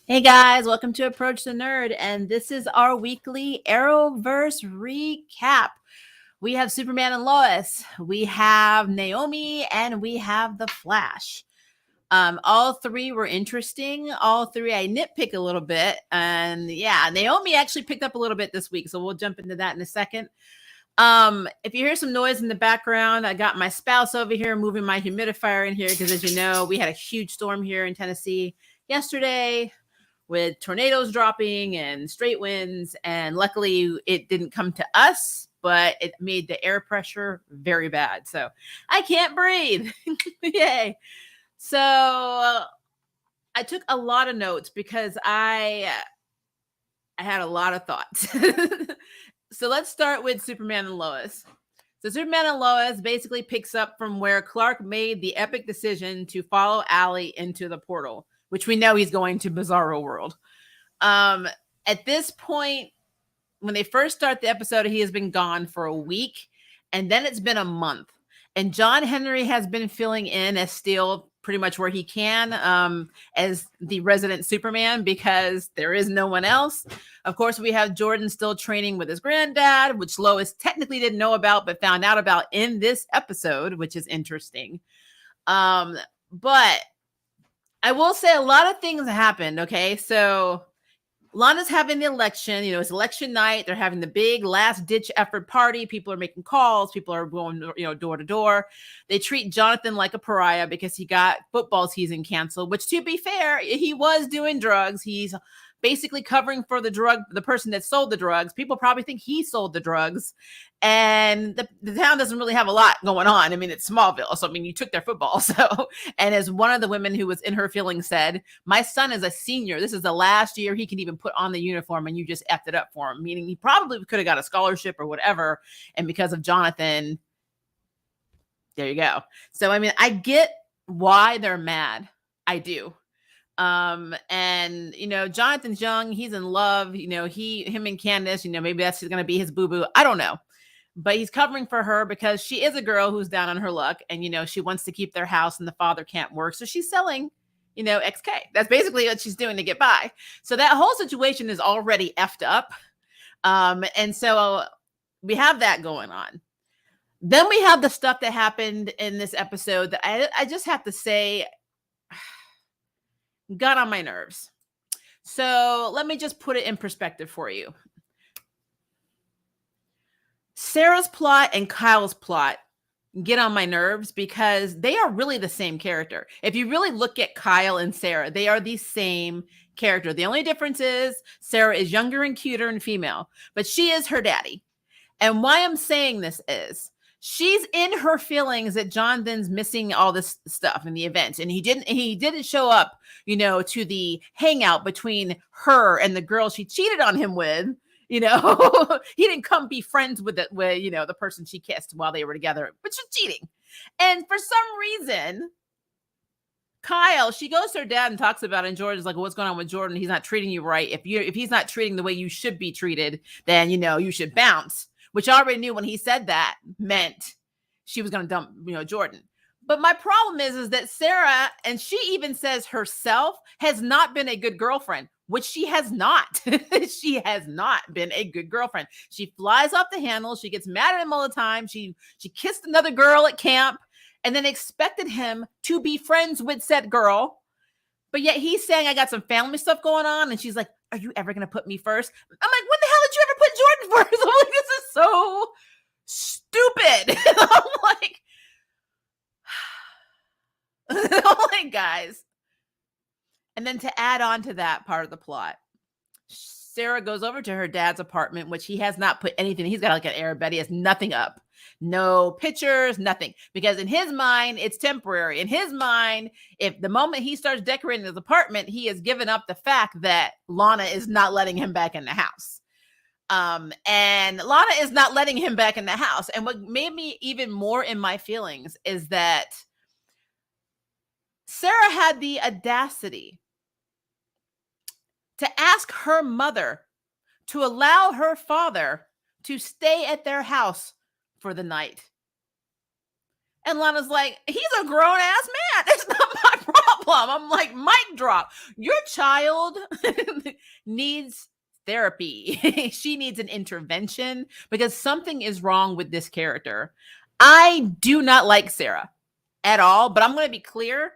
Hey guys, welcome to Approach the Nerd, and this is our weekly Arrowverse recap. We have Superman and Lois, we have Naomi, and we have the Flash. All three were interesting. All three I nitpick a little bit, and yeah, Naomi actually picked up a little bit this week, so we'll jump into that in a second. If you hear some noise in the background, I got my spouse over here moving my humidifier in here because, as you know, we had a huge storm here in Tennessee yesterday with tornadoes dropping and straight winds. And luckily it didn't come to us, but it made the air pressure very bad. So I can't breathe. Yay. So I took a lot of notes because I had a lot of thoughts. So let's start with Superman and Lois. So Superman and Lois basically picks up from where Clark made the epic decision to follow Allie into the portal, which we know he's going to Bizarro World. At this point, when they first start the episode, he has been gone for a week, and then it's been a month. And John Henry has been filling in as Steel pretty much where he can as the resident Superman because there is no one else. Of course, we have Jordan still training with his granddad, which Lois technically didn't know about, but found out about in this episode, which is interesting. But I will say a lot of things happened. Okay. So Lana's having the election, it's election night. They're having the big last ditch effort party. People are making calls. People are going, door to door. They treat Jonathan like a pariah because he got football season canceled, which, to be fair, he was doing drugs. He's basically covering for the person that sold the drugs. People probably think he sold the drugs. And the town doesn't really have a lot going on. I mean, it's Smallville. So, you took their football. So, and as one of the women who was in her feelings said, my son is a senior. This is the last year he can even put on the uniform and you just effed it up for him. Meaning he probably could have got a scholarship or whatever. And because of Jonathan, there you go. So, I get why they're mad. I do. And Jonathan's young, he's in love, him and Candace, maybe that's going to be his boo-boo. I don't know, but he's covering for her because she is a girl who's down on her luck and, she wants to keep their house and the father can't work. So she's selling, XK. That's basically what she's doing to get by. So that whole situation is already effed up. And so we have that going on. Then we have the stuff that happened in this episode that I just have to say, got on my nerves. So let me just put it in perspective for you. Sarah's plot and Kyle's plot get on my nerves because they are really the same character. If you really look at Kyle and Sarah, they are the same character. The only difference is Sarah is younger and cuter and female, but she is her daddy. And why I'm saying this is she's in her feelings that Jonathan's missing all this stuff in the event. And he didn't show up, to the hangout between her and the girl she cheated on him with. He didn't come be friends with the person she kissed while they were together, which is cheating. And for some reason, Kyle, she goes to her dad and talks about it. And Jordan's like, what's going on with Jordan? He's not treating you right. If he's not treating the way you should be treated, then, you should bounce. Which I already knew when he said that meant she was going to dump, Jordan. But my problem is that Sarah, and she even says herself, has not been a good girlfriend, which she has not. She has not been a good girlfriend. She flies off the handle. She gets mad at him all the time. She kissed another girl at camp and then expected him to be friends with said girl. But yet he's saying, I got some family stuff going on. And she's like, are you ever going to put me first? I'm like, when the hell did you ever put Jordan first? I'm like, this is so stupid. I'm like, guys. And then to add on to that part of the plot, Sarah goes over to her dad's apartment, which he has not put anything. He's got like an air bed. He has nothing up. No pictures, nothing. Because in his mind, it's temporary. In his mind, if the moment he starts decorating his apartment, he has given up the fact that Lana is not letting him back in the house. And Lana is not letting him back in the house. And what made me even more in my feelings is that Sarah had the audacity to ask her mother to allow her father to stay at their house for the night. And Lana's like, he's a grown-ass man. That's not my problem. I'm like, mic drop. Your child needs therapy. She needs an intervention because something is wrong with this character. I do not like Sarah at all, but I'm going to be clear.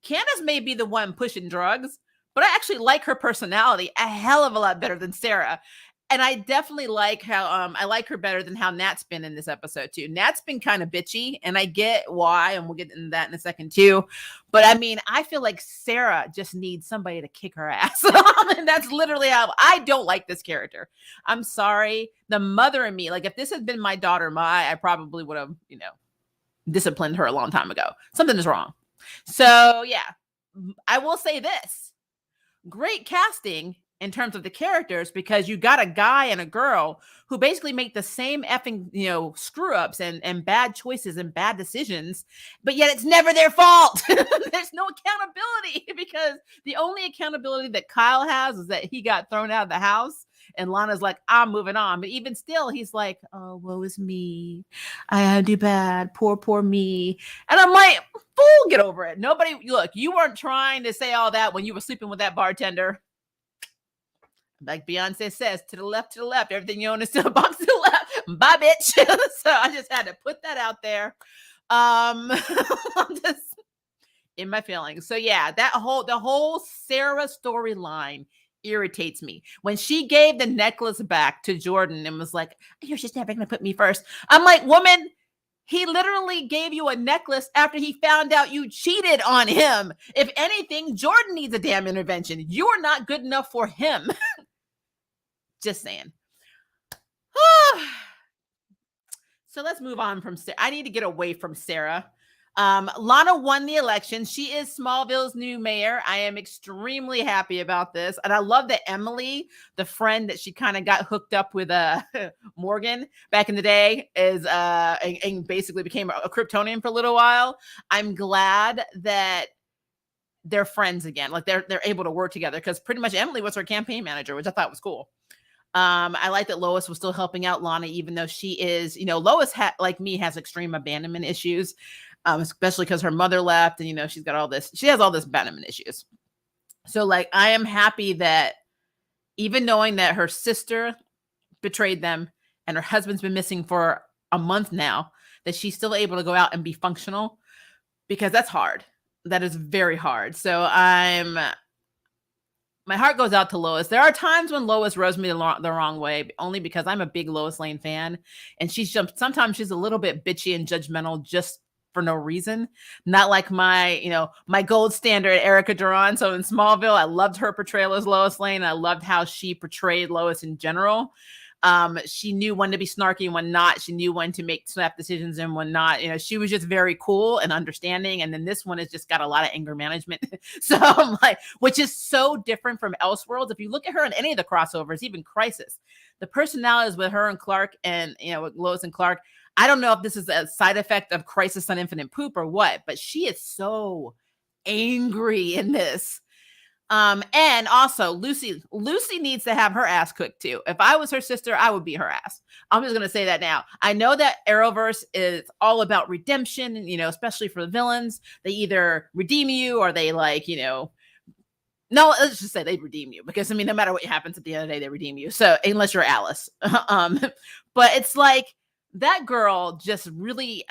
Candace may be the one pushing drugs, but I actually like her personality a hell of a lot better than Sarah. And I definitely like how I like her better than how Nat's been in this episode too. Nat's been kind of bitchy, and I get why, and we'll get into that in a second too. But I mean, I feel like Sarah just needs somebody to kick her ass. And that's literally how I don't like this character. I'm sorry. The mother in me, like if this had been my daughter, I probably would have, disciplined her a long time ago. Something is wrong. So yeah, I will say this. Great casting in terms of the characters, because you got a guy and a girl who basically make the same effing, screw ups and bad choices and bad decisions, but yet it's never their fault. There's no accountability, because the only accountability that Kyle has is that he got thrown out of the house. And Lana's like, I'm moving on. But even still, he's like, oh, woe is me. I do bad. Poor me. And I'm like, fool, get over it. Look, you weren't trying to say all that when you were sleeping with that bartender. Like Beyonce says, to the left, everything you own is still a box to the left. Bye, bitch. So I just had to put that out there. I'm just in my feelings. So yeah, the whole Sarah storyline irritates me. When she gave the necklace back to Jordan and was like, you're just never gonna put me first. I'm like, woman, he literally gave you a necklace after he found out you cheated on him. If anything, Jordan needs a damn intervention. You're not good enough for him. Just saying. So let's move on from Sarah. I need to get away from Sarah. Lana won the election. She is Smallville's new mayor. I am extremely happy about this. And I love that Emily, the friend that she kind of got hooked up with Morgan back in the day, is and basically became a Kryptonian for a little while. I'm glad that they're friends again. Like they're able to work together, because pretty much Emily was her campaign manager, which I thought was cool. I like that Lois was still helping out Lana, even though she is, Lois like me has extreme abandonment issues. Especially because her mother left, and she has all this abandonment issues. So like, I am happy that even knowing that her sister betrayed them and her husband's been missing for a month now, that she's still able to go out and be functional, because that's hard. That is very hard. So my heart goes out to Lois. There are times when Lois rubs me the wrong way, only because I'm a big Lois Lane fan, and sometimes she's a little bit bitchy and judgmental just for no reason. Not like my gold standard Erica Duran. So in Smallville, I loved her portrayal as Lois Lane. I loved how she portrayed Lois in general. She knew when to be snarky and when not. She knew when to make snap decisions and when not. She was just very cool and understanding. And then this one has just got a lot of anger management. So I'm like, which is so different from Elseworlds. If you look at her in any of the crossovers, even Crisis, the personalities with her and Clark and, with Lois and Clark, I don't know if this is a side effect of Crisis on Infinite Poop or what, but she is so angry in this. And also Lucy needs to have her ass cooked too. If I was her sister, I would beat her ass. I'm just going to say that now. I know that Arrowverse is all about redemption, especially for the villains. They either redeem you or they no, let's just say they redeem you, because no matter what happens at the end of the day, they redeem you. So unless you're Alice, but it's like that girl just really,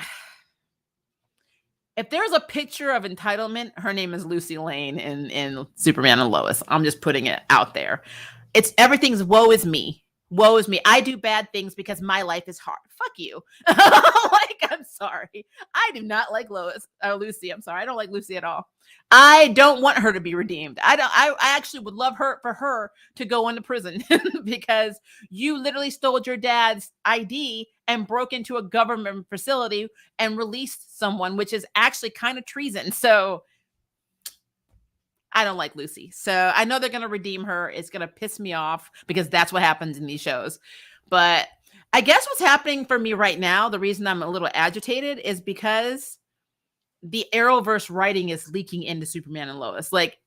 if there's a picture of entitlement, her name is Lucy Lane in Superman and Lois. I'm just putting it out there. Everything's woe is me. Woe is me. I do bad things because my life is hard. Fuck you. I'm sorry. I do not like Lucy. I'm sorry. I don't like Lucy at all. I don't want her to be redeemed. I actually would love for her to go into prison because you literally stole your dad's ID and broke into a government facility and released someone, which is actually kind of treason. So I don't like Lucy. So I know they're going to redeem her. It's going to piss me off because that's what happens in these shows. But I guess what's happening for me right now, the reason I'm a little agitated is because the Arrowverse writing is leaking into Superman and Lois. Like,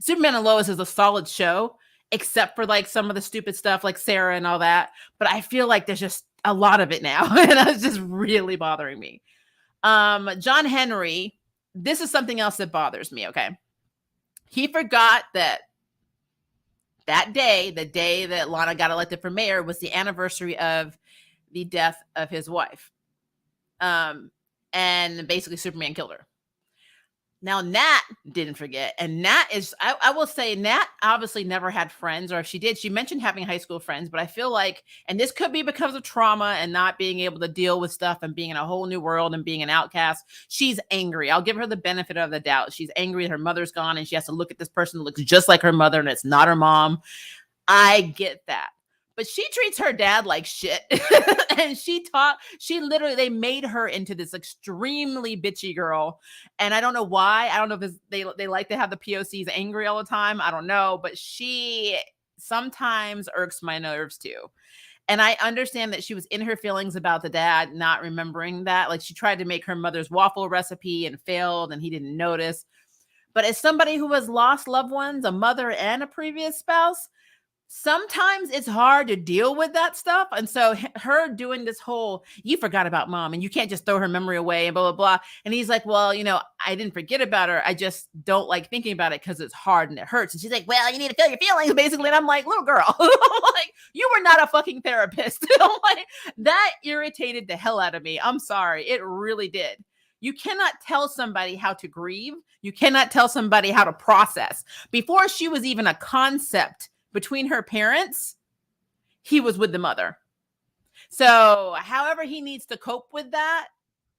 Superman and Lois is a solid show, except for like some of the stupid stuff like Sarah and all that. But I feel like there's just a lot of it now. And it's just really bothering me. John Henry this is something else that bothers me, okay? He forgot that day, the day that Lana got elected for mayor, was the anniversary of the death of his wife. And basically Superman killed her. Now, Nat didn't forget. And Nat is, I will say, Nat obviously never had friends, or if she did, she mentioned having high school friends. But I feel like, and this could be because of trauma and not being able to deal with stuff and being in a whole new world and being an outcast. She's angry. I'll give her the benefit of the doubt. She's angry that her mother's gone and she has to look at this person that looks just like her mother and it's not her mom. I get that. But she treats her dad like shit. And they made her into this extremely bitchy girl. And I don't know why. I don't know if they like to have the POCs angry all the time. I don't know. But she sometimes irks my nerves too. And I understand that she was in her feelings about the dad not remembering that. Like, she tried to make her mother's waffle recipe and failed, and he didn't notice. But as somebody who has lost loved ones, a mother and a previous spouse, sometimes it's hard to deal with that stuff. And so her doing this whole, you forgot about mom and you can't just throw her memory away and blah, blah, blah. And he's like, well, I didn't forget about her. I just don't like thinking about it because it's hard and it hurts. And she's like, well, you need to feel your feelings, basically. And I'm like, little girl, like, you were not a fucking therapist. Like, that irritated the hell out of me. I'm sorry. It really did. You cannot tell somebody how to grieve. You cannot tell somebody how to process. Before she was even a concept between her parents, he was with the mother. So however he needs to cope with that,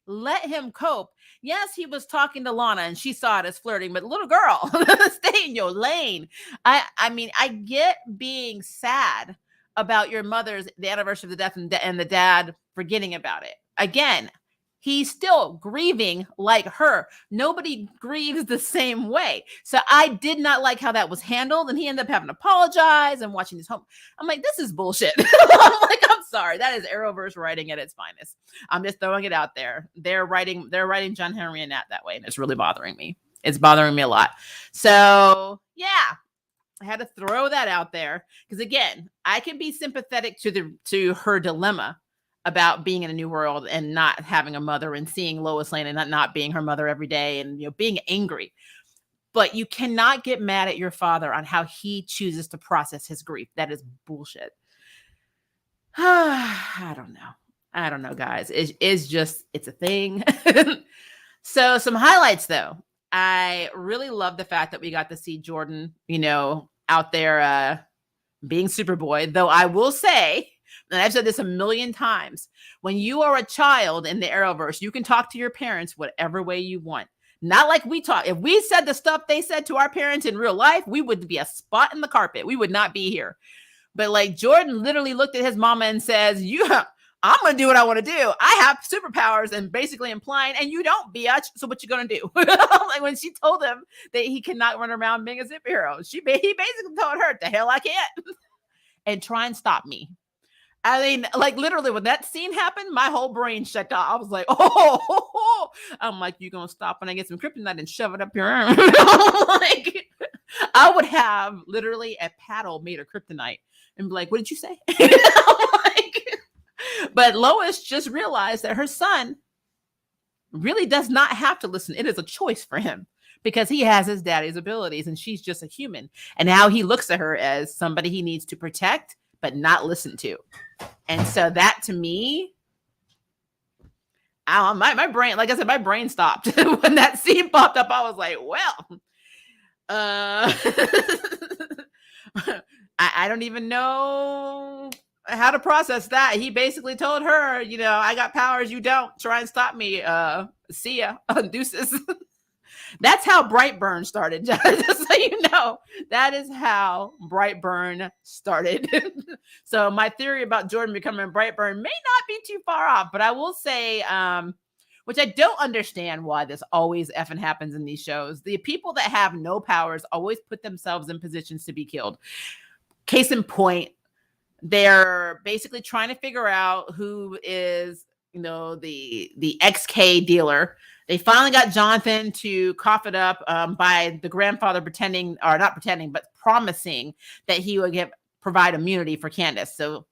let him cope. Yes, he was talking to Lana and she saw it as flirting, but little girl, stay in your lane. I mean, I get being sad about your mother's, the anniversary of the death and the dad forgetting about it. Again, he's still grieving like her. Nobody grieves the same way. So I did not like how that was handled. And he ended up having to apologize and watching his home. I'm like, this is bullshit. I'm sorry. That is Arrowverse writing at its finest. I'm just throwing it out there. They're writing John Henry and Nat that way. And it's really bothering me. It's bothering me a lot. So yeah, I had to throw that out there. Because again, I can be sympathetic to her dilemma about being in a new world and not having a mother and seeing Lois Lane and not being her mother every day and being angry. But you cannot get mad at your father on how he chooses to process his grief. That is bullshit. I don't know, guys. It's a thing. So some highlights though. I really love the fact that we got to see Jordan, out there being Superboy, though I will say, and I've said this a million times, when you are a child in the Arrowverse, you can talk to your parents whatever way you want. Not like we talk. If we said the stuff they said to our parents in real life, we would be a spot in the carpet. We would not be here. But like, Jordan literally looked at his mama and says, I'm going to do what I want to do. I have superpowers, and basically implying, and you don't, bitch. So what you going to do? Like, when she told him that he cannot run around being a superhero, he basically told her, the hell I can't. And try and stop me. I mean, like, literally, when that scene happened, my whole brain shut off. I was like, oh. I'm like, you going to stop when I get some kryptonite and shove it up your arm? Like, I would have literally a paddle made of kryptonite and be like, what did you say? But Lois just realized that her son really does not have to listen. It is a choice for him because he has his daddy's abilities and she's just a human. And now he looks at her as somebody he needs to protect, but not listen to. And so that, to me, my brain, like I said, my brain stopped when that scene popped up. I was like, well, I don't even know how to process that. He basically told her, I got powers you don't. Try and stop me. See ya. Deuces. That's how Brightburn started. Just so you know, that is how Brightburn started. So my theory about Jordan becoming Brightburn may not be too far off, but I will say, which I don't understand why this always effing happens in these shows. The people that have no powers always put themselves in positions to be killed. Case in point, they're basically trying to figure out who is, the XK dealer. They finally got Jonathan to cough it up by the grandfather promising that he would provide immunity for Candace. So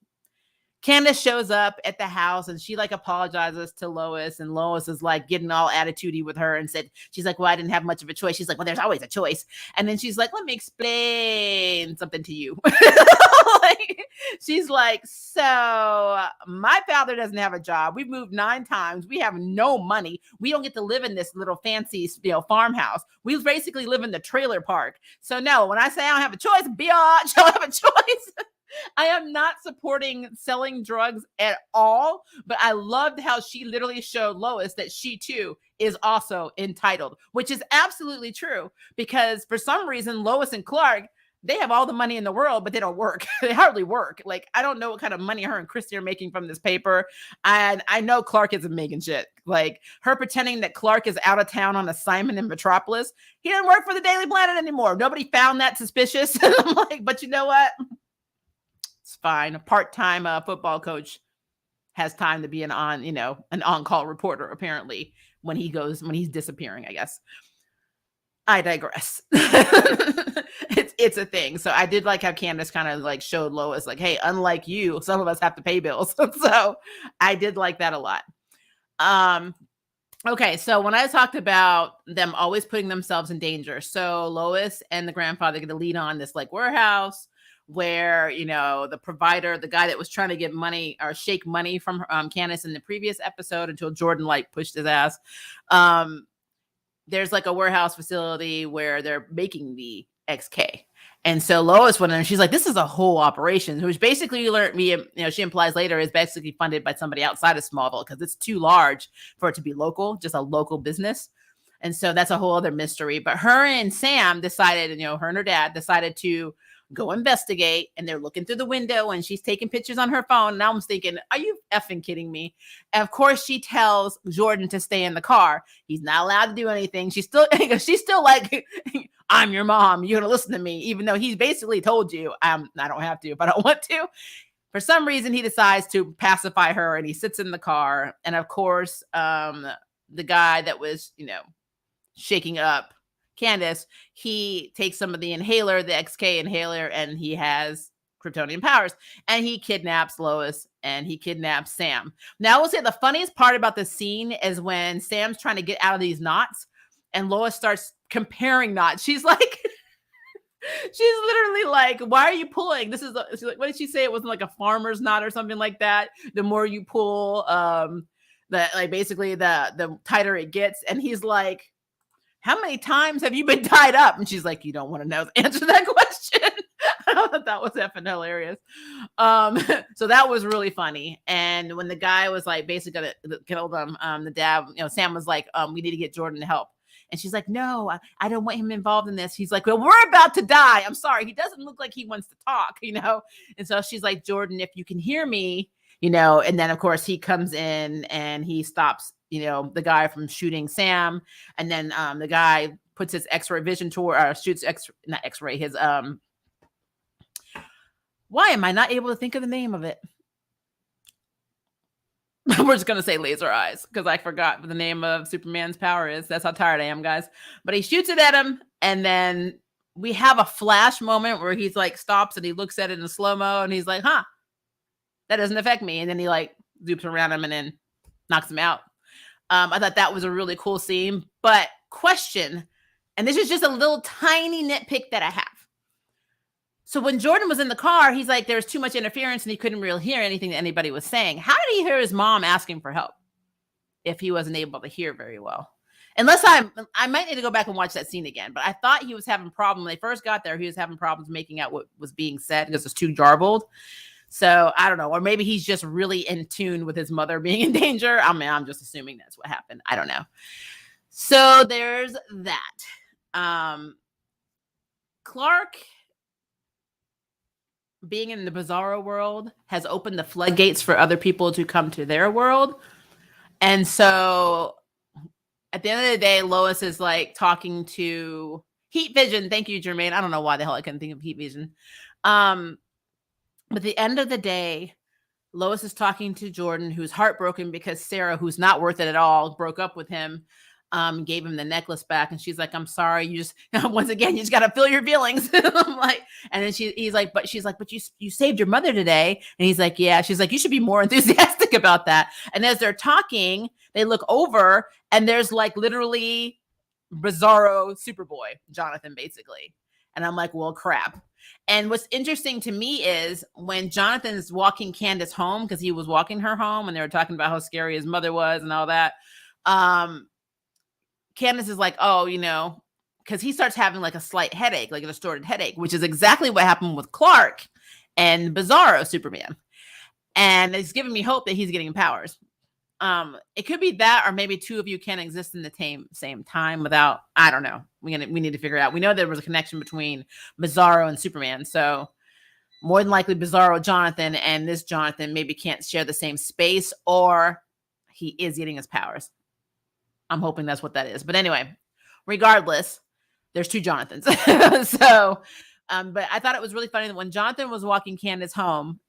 Candace shows up at the house and she like apologizes to Lois, and Lois is like getting all attitudey with her and said, she's like, well, I didn't have much of a choice. She's like, well, there's always a choice. And then she's like, let me explain something to you. Like, she's like, so my father doesn't have a job. We've moved 9 times. We have no money. We don't get to live in this little fancy, farmhouse. We basically live in the trailer park. So no, when I say I don't have a choice, biatch, I don't have a choice. I am not supporting selling drugs at all, but I loved how she literally showed Lois that she too is also entitled, which is absolutely true, because for some reason, Lois and Clark, they have all the money in the world, but they don't work. They hardly work. Like, I don't know what kind of money her and Christy are making from this paper. And I know Clark isn't making shit. Like, her pretending that Clark is out of town on assignment in Metropolis. He doesn't work for the Daily Planet anymore. Nobody found that suspicious. And I'm like, but you know what? It's fine. A part-time football coach has time to be an on-call reporter, apparently, when he's disappearing, I guess. I digress. It's a thing. So I did like how Candace kind of like showed Lois like, hey, unlike you, some of us have to pay bills. So I did like that a lot. Okay, so when I talked about them always putting themselves in danger, so Lois and the grandfather get to lead on this like warehouse where, the provider, the guy that was trying to get money or shake money from Candace in the previous episode until Jordan like pushed his ass. There's like a warehouse facility where they're making the XK. And so Lois went in and she's like, this is a whole operation, which basically she implies later is basically funded by somebody outside of Smallville because it's too large for it to be local, just a local business. And so that's a whole other mystery. But her and Sam decided, her and her dad decided to go investigate, and they're looking through the window and she's taking pictures on her phone. And I was thinking, are you effing kidding me? And of course she tells Jordan to stay in the car. He's not allowed to do anything. She's still like, I'm your mom. You're going to listen to me, even though he's basically told you, I don't have to if I don't want to. For some reason, he decides to pacify her and he sits in the car. And of course, the guy that was, shaking up Candace, he takes some of the inhaler, the XK inhaler, and he has Kryptonian powers, and he kidnaps Lois and he kidnaps Sam. Now, I will say the funniest part about the scene is when Sam's trying to get out of these knots and Lois starts comparing knots. She's like, she's literally like, why are you pulling? She's like, what did she say? It wasn't like a farmer's knot or something like that. The more you pull, basically the tighter it gets. And he's like, how many times have you been tied up? And she's like, you don't want to know the answer to that question. I thought that was effing hilarious. So that was really funny. And when the guy was like basically gonna kill them, the dad, Sam was like, we need to get Jordan to help. And she's like, no, I don't want him involved in this. He's like, well, we're about to die. I'm sorry. He doesn't look like he wants to talk, And so she's like, Jordan, if you can hear me, and then of course he comes in and he stops, the guy from shooting Sam. And then the guy puts his X-ray vision toward, shoots not X-ray, his, why am I not able to think of the name of it? We're just going to say laser eyes because I forgot what the name of Superman's power is. That's how tired I am, guys. But he shoots it at him. And then we have a flash moment where he's like stops and he looks at it in slow-mo and he's like, that doesn't affect me. And then he like zoops around him and then knocks him out. I thought that was a really cool scene. But question, and this is just a little tiny nitpick that I have. So when Jordan was in the car, he's like, there's too much interference and he couldn't really hear anything that anybody was saying. How did he hear his mom asking for help if he wasn't able to hear very well? Unless I might need to go back and watch that scene again, but I thought he was having problems. When they first got there, he was having problems making out what was being said because it's too jarbled. So I don't know, or maybe he's just really in tune with his mother being in danger. I mean, I'm just assuming that's what happened. I don't know. So there's that. Clark being in the Bizarro world has opened the floodgates for other people to come to their world. And so at the end of the day, Lois is like talking to Heat Vision. Thank you, Jermaine. I don't know why the hell I couldn't think of Heat Vision. But at the end of the day, Lois is talking to Jordan, who's heartbroken because Sarah, who's not worth it at all, broke up with him. gave him the necklace back, and she's like, I'm sorry, you just once again, you just gotta feel your feelings. I'm like, and then he's like, but she's like, but you saved your mother today. And he's like, yeah. She's like, you should be more enthusiastic about that. And as they're talking, they look over and there's like literally Bizarro Superboy, Jonathan, basically. And I'm like, well, crap. And what's interesting to me is when Jonathan's walking Candace home, because he was walking her home and they were talking about how scary his mother was and all that. Candace is like, oh, because he starts having like a slight headache, like a distorted headache, which is exactly what happened with Clark and Bizarro Superman. And it's giving me hope that he's getting powers. It could be that, or maybe two of you can exist in the same time without, I don't know. We need to figure it out. We know there was a connection between Bizarro and Superman. So more than likely Bizarro Jonathan and this Jonathan maybe can't share the same space, or he is getting his powers. I'm hoping that's what that is. But anyway, regardless, there's two Jonathans. So, but I thought it was really funny that when Jonathan was walking Candace home,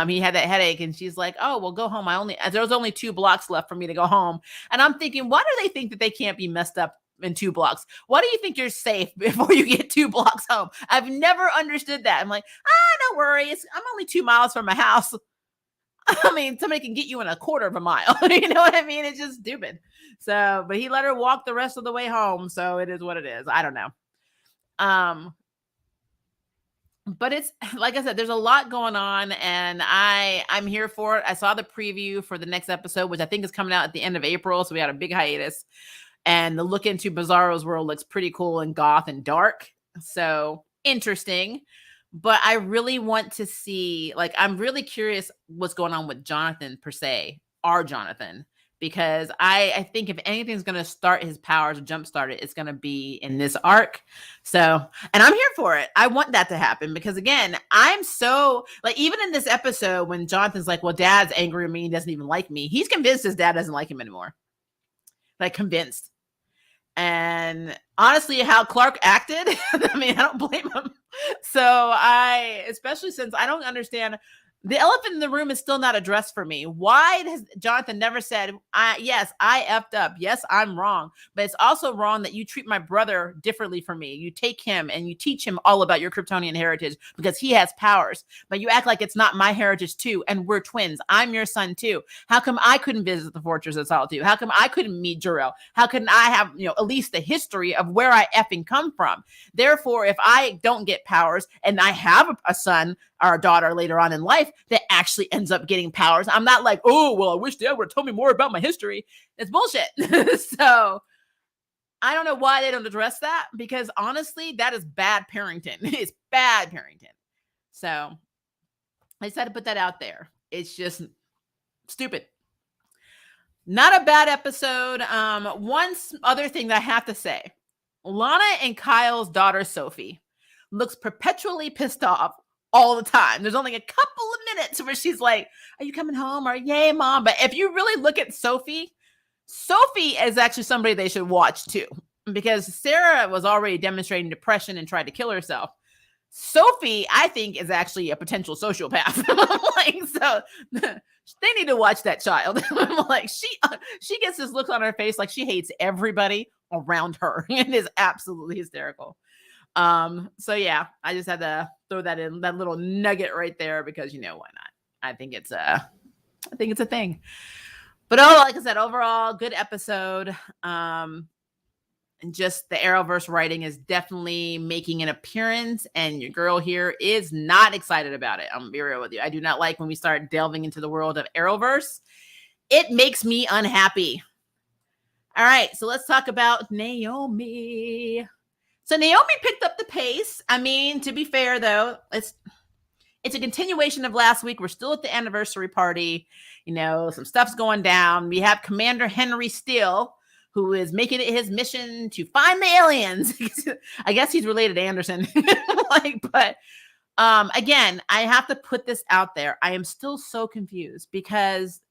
he had that headache and she's like, oh, well, go home. There was only 2 blocks left for me to go home. And I'm thinking, why do they think that they can't be messed up in 2 blocks? Why do you think you're safe before you get 2 blocks home? I've never understood that. I'm like, don't worry. I'm only 2 miles from my house. I mean, somebody can get you in a quarter of a mile. You know what I mean? It's just stupid. So, but he let her walk the rest of the way home. So it is what it is. I don't know. But it's like I said, there's a lot going on and I'm here for it. I saw the preview for the next episode, which I think is coming out at the end of April. So we had a big hiatus, and the look into Bizarro's world looks pretty cool and goth and dark. So interesting. But I really want to see, I'm really curious what's going on with Jonathan per se, our Jonathan, because I think if anything's going to start his powers or jumpstart it, it's going to be in this arc. So, and I'm here for it. I want that to happen because, again, I'm so, even in this episode when Jonathan's like, well, Dad's angry at me, he doesn't even like me. He's convinced his dad doesn't like him anymore. Convinced. And honestly, how Clark acted, I mean, I don't blame him. So especially since I don't understand, the elephant in the room is still not addressed for me. Why has Jonathan never said, yes, I effed up. Yes, I'm wrong. But it's also wrong that you treat my brother differently from me. You take him and you teach him all about your Kryptonian heritage because he has powers. But you act like it's not my heritage too. And we're twins. I'm your son too. How come I couldn't visit the Fortress of Solitude? How come I couldn't meet Jor-El? How couldn't I have, at least the history of where I effing come from? Therefore, if I don't get powers and I have a son or a daughter later on in life that actually ends up getting powers, I'm not like, oh, well, I wish Dad would have told me more about my history. It's bullshit. So I don't know why they don't address that, because honestly, that is bad parenting. It's bad parenting. So I just had to put that out there. It's just stupid. Not a bad episode. One other thing that I have to say, Lana and Kyle's daughter, Sophie, looks perpetually pissed off all the time. There's only a couple of minutes where she's like, are you coming home? Or yay, Mom. But if you really look at Sophie is actually somebody they should watch too, because Sarah was already demonstrating depression and tried to kill herself. Sophie, I think, is actually a potential sociopath. So they need to watch that child. She gets this look on her face like she hates everybody around her. It is absolutely hysterical. So yeah, I just had to throw that in, that little nugget right there, because why not? I think it's a thing. But like I said, overall, good episode. And just the Arrowverse writing is definitely making an appearance, and your girl here is not excited about it. I'm gonna be real with you. I do not like when we start delving into the world of Arrowverse. It makes me unhappy. All right, so let's talk about Naomi. So Naomi picked up the pace. I mean, to be fair, though, it's a continuation of last week. We're still at the anniversary party. Some stuff's going down. We have Commander Henry Steele, who is making it his mission to find the aliens. I guess he's related to Anderson. But again, I have to put this out there. I am still so confused because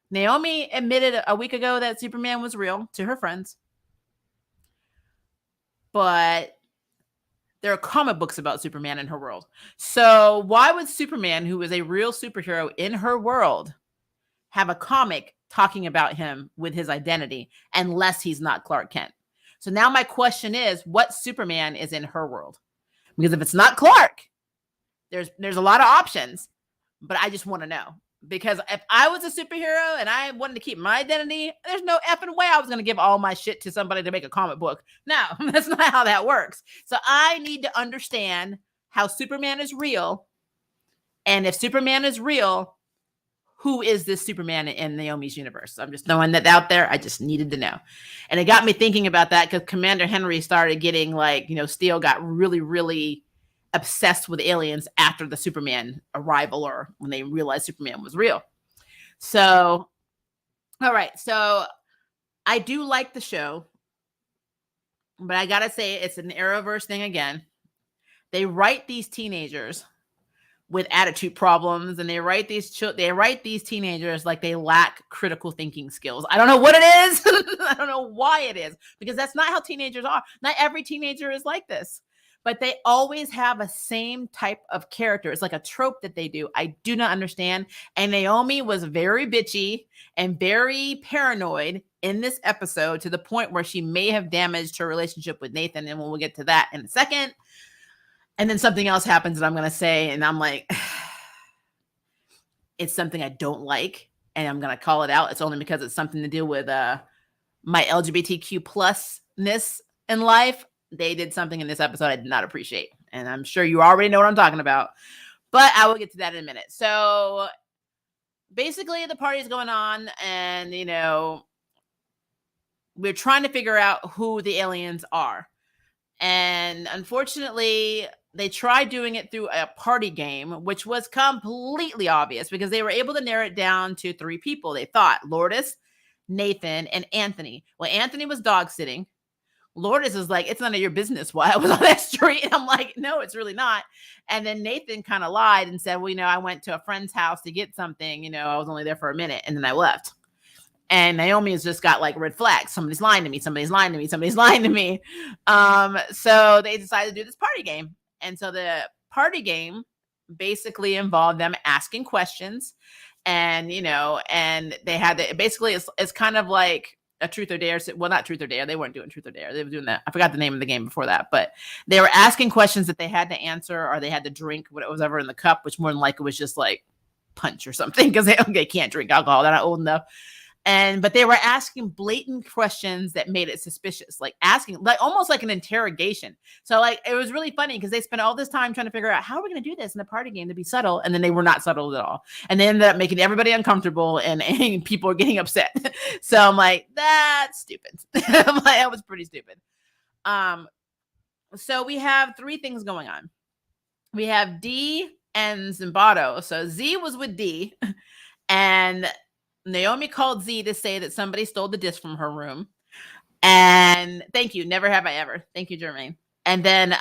Naomi admitted a week ago that Superman was real to her friends. But there are comic books about Superman in her world. So why would Superman, who is a real superhero in her world, have a comic talking about him with his identity unless he's not Clark Kent. So now my question is, what Superman is in her world? Because if it's not Clark, there's a lot of options, but I just want to know. Because if I was a superhero and I wanted to keep my identity, there's no effing way I was going to give all my shit to somebody to make a comic book. No, that's not how that works. So I need to understand how Superman is real. And if Superman is real, who is this Superman in Naomi's universe? So I'm just throwing that out there. I just needed to know. And it got me thinking about that because Commander Henry started getting Steel got really, really obsessed with aliens after the Superman arrival, or when they realized Superman was real. So, all right. So I do like the show, but I got to say it's an Arrowverse thing again. They write these teenagers with attitude problems, and they write these teenagers like they lack critical thinking skills. I don't know what it is. I don't know why it is, because that's not how teenagers are. Not every teenager is like this, but they always have a same type of character. It's like a trope that they do. I do not understand. And Naomi was very bitchy and very paranoid in this episode, to the point where she may have damaged her relationship with Nathan. And we'll get to that in a second. And then something else happens that I'm going to say, and I'm like, it's something I don't like, and I'm going to call it out. It's only because it's something to do with my LGBTQ plusness in life. They did something in this episode I did not appreciate, and I'm sure you already know what I'm talking about, but I will get to that in a minute. So basically the party is going on, and, we're trying to figure out who the aliens are. And unfortunately, they tried doing it through a party game, which was completely obvious because they were able to narrow it down to 3 people. They thought Lourdes, Nathan, and Anthony. Well, Anthony was dog sitting. Lourdes was like, it's none of your business why I was on that street. And I'm like, no, it's really not. And then Nathan kind of lied and said, well, I went to a friend's house to get something. I was only there for a minute, and then I left. And Naomi has just got red flags. Somebody's lying to me. Somebody's lying to me. Somebody's lying to me. So they decided to do this party game. And so the party game basically involved them asking questions, and, and they had to, basically it's kind of like a truth or dare. Well, not truth or dare. They weren't doing truth or dare. They were doing that. I forgot the name of the game before that, but they were asking questions that they had to answer, or they had to drink whatever was ever in the cup, which more than likely was just like punch or something, because they can't drink alcohol. They're not old enough. But they were asking blatant questions that made it suspicious, asking almost like an interrogation. So it was really funny because they spent all this time trying to figure out how we're going to do this in a party game to be subtle. And then they were not subtle at all. And they ended up making everybody uncomfortable, and people are getting upset. So I'm like, that's stupid. I'm like, that was pretty stupid. So we have 3 things going on. We have D and Zimbardo. So Z was with D, and Naomi called Z to say that somebody stole the disc from her room. And thank you. Never have I ever. Thank you, Jermaine. And then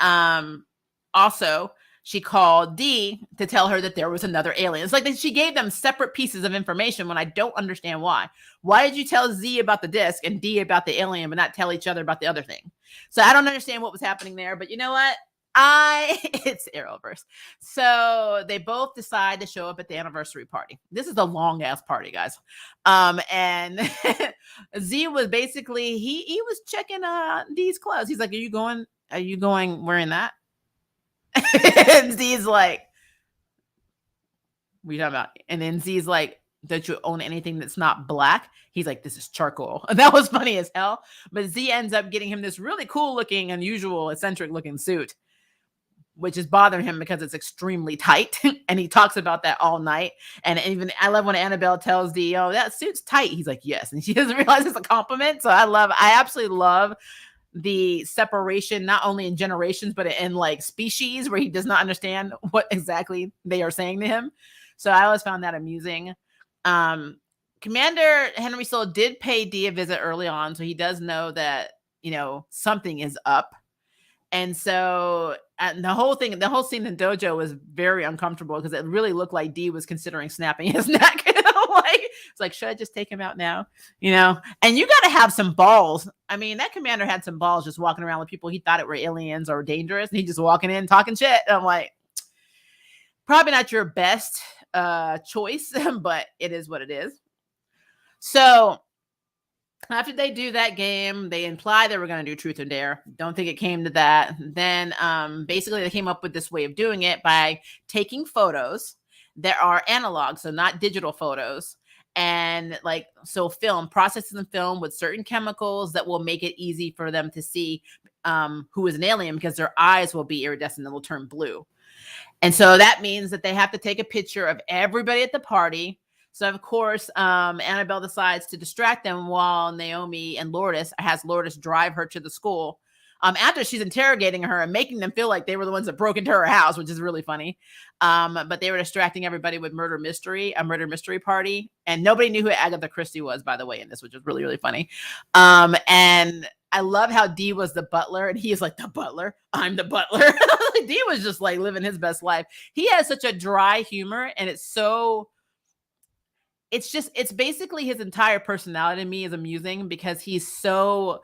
also she called D to tell her that there was another alien. It's like she gave them separate pieces of information when I don't understand why. Why did you tell Z about the disc and D about the alien, but not tell each other about the other thing? So I don't understand what was happening there, but you know what? It's Arrowverse. So they both decide to show up at the anniversary party. This is a long ass party, guys. And Z was basically, he was checking D's clothes. He's like, are you going wearing that? And Z's like, what are you talking about? And then Z's like, don't you own anything that's not black? He's like, this is charcoal. That was funny as hell. But Z ends up getting him this really cool looking, unusual, eccentric looking suit, which is bothering him because it's extremely tight. And he talks about that all night. And even I love when Annabelle tells D, oh, that suit's tight. He's like, yes. And she doesn't realize it's a compliment. So I absolutely love the separation, not only in generations, but in species, where he does not understand what exactly they are saying to him. So I always found that amusing. Commander Henry Soul did pay D a visit early on. So he does know that, something is up. And so the whole scene in dojo was very uncomfortable because it really looked like D was considering snapping his neck. It's like, should I just take him out now? And you got to have some balls. I mean, that commander had some balls just walking around with people he thought it were aliens or dangerous. And he just walking in talking shit. And I'm like, probably not your best choice, but it is what it is. So after they do that game, they imply they were going to do truth or dare. Don't think it came to that. Then basically they came up with this way of doing it by taking photos that are analog, so not digital photos. And like, so processing the film with certain chemicals that will make it easy for them to see who is an alien, because their eyes will be iridescent and will turn blue. And so that means that they have to take a picture of everybody at the party. So of course, Annabelle decides to distract them while Naomi and Lourdes drive her to the school. After she's interrogating her and making them feel like they were the ones that broke into her house, which is really funny. But they were distracting everybody with a murder mystery party. And nobody knew who Agatha Christie was, by the way, in this, which was really, really funny. And I love how Dee was the butler, and he is like, the butler? I'm the butler. Dee was just like living his best life. He has such a dry humor, and it's basically his entire personality to me is amusing, because he's so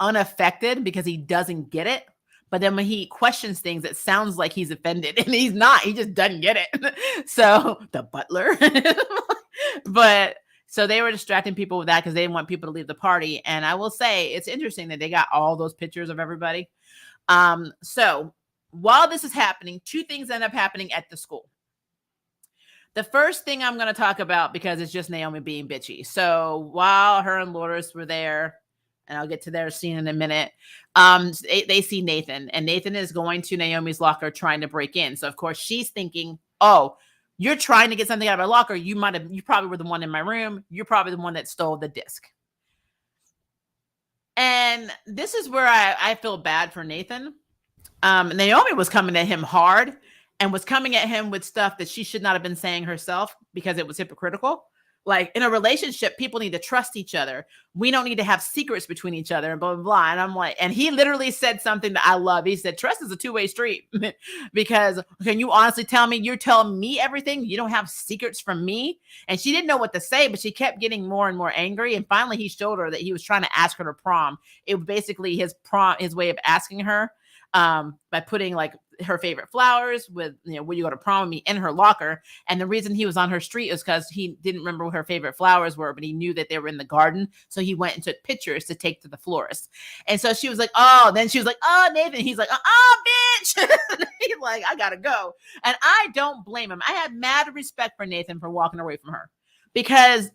unaffected because he doesn't get it. But then when he questions things, it sounds like he's offended, and he's not. He just doesn't get it. So the butler. But so they were distracting people with that because they didn't want people to leave the party. And I will say it's interesting that they got all those pictures of everybody. So while this is happening, two things end up happening at the school. The first thing I'm going to talk about, because it's just Naomi being bitchy. So while her and Lourdes were there, and I'll get to their scene in a minute, they see Nathan, and Nathan is going to Naomi's locker trying to break in. So of course she's thinking, oh, you're trying to get something out of my locker. You probably were the one in my room. You're probably the one that stole the disc. And this is where I feel bad for Nathan. Naomi was coming at him hard and was coming at him with stuff that she should not have been saying herself, because it was hypocritical. Like, in a relationship, people need to trust each other. We don't need to have secrets between each other, and blah, blah, blah. And I'm like, and he literally said something that I love. He said, trust is a two-way street. Because can you honestly tell me you're telling me everything? You don't have secrets from me? And she didn't know what to say, but she kept getting more and more angry. And finally he showed her that he was trying to ask her to prom. It was basically his way of asking her, by putting like her favorite flowers with, will you go to prom with me, in her locker. And the reason he was on her street is because he didn't remember what her favorite flowers were, but he knew that they were in the garden. So he went and took pictures to take to the florist. And so she was like, oh, then she was like, oh, Nathan. He's like, oh, bitch. He's like, I gotta go. And I don't blame him. I had mad respect for Nathan for walking away from her, because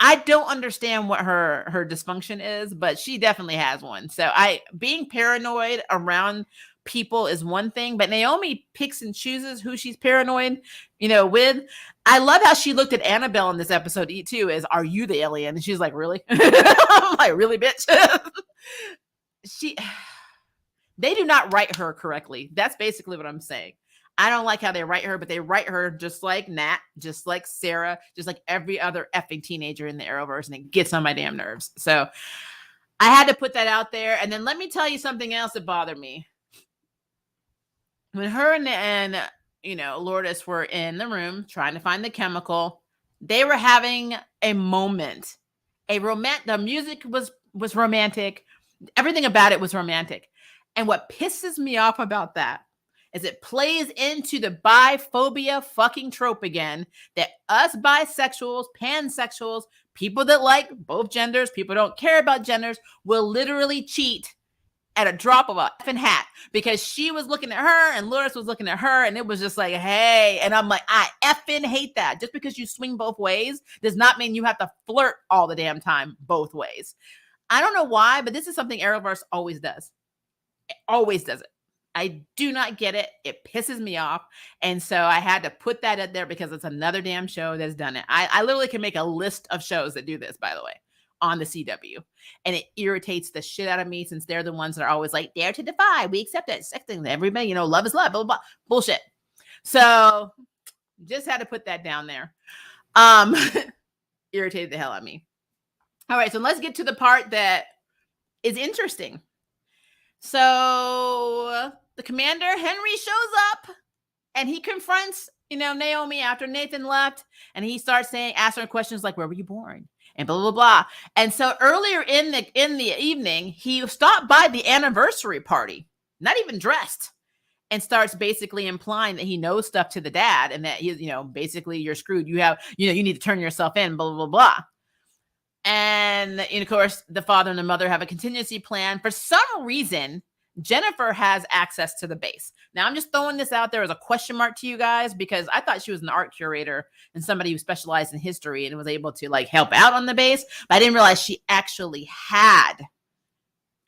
I don't understand what her dysfunction is, but she definitely has one. So being paranoid around people is one thing, but Naomi picks and chooses who she's paranoid, with. I love how she looked at Annabelle in this episode too, as, are you the alien? And she's like, really? I'm like, really, bitch? They do not write her correctly. That's basically what I'm saying. I don't like how they write her, but they write her just like Nat, just like Sarah, just like every other effing teenager in the Arrowverse, and it gets on my damn nerves. So I had to put that out there. And then let me tell you something else that bothered me. When her and Lourdes were in the room trying to find the chemical, they were having a moment. The music was romantic. Everything about it was romantic. And what pisses me off about that is it plays into the biphobia fucking trope again, that us bisexuals, pansexuals, people that like both genders, people who don't care about genders, will literally cheat at a drop of a effing hat, because she was looking at her and Lourdes was looking at her, and it was just like, hey. And I'm like, I effing hate that. Just because you swing both ways does not mean you have to flirt all the damn time both ways. I don't know why, but this is something Arrowverse always does. It always does it. I do not get it. It pisses me off. And so I had to put that in there, because it's another damn show that's done it. I literally can make a list of shows that do this, by the way, on the CW. And it irritates the shit out of me, since they're the ones that are always like, dare to defy. We accept it. Accepting everybody, love is love, blah, blah, blah. Bullshit. So just had to put that down there. Irritated the hell out of me. All right. So let's get to the part that is interesting. So the commander, Henry, shows up, and he confronts, Naomi after Nathan left, and he starts asking her questions like, where were you born? And blah, blah, blah. And so earlier in the evening, he stopped by the anniversary party, not even dressed, and starts basically implying that he knows stuff to the dad, and that he's, basically you're screwed. You have, you need to turn yourself in, blah, blah, blah, blah. And of course, the father and the mother have a contingency plan. For some reason, Jennifer has access to the base. Now, I'm just throwing this out there as a question mark to you guys, because I thought she was an art curator and somebody who specialized in history and was able to like help out on the base. But I didn't realize she actually had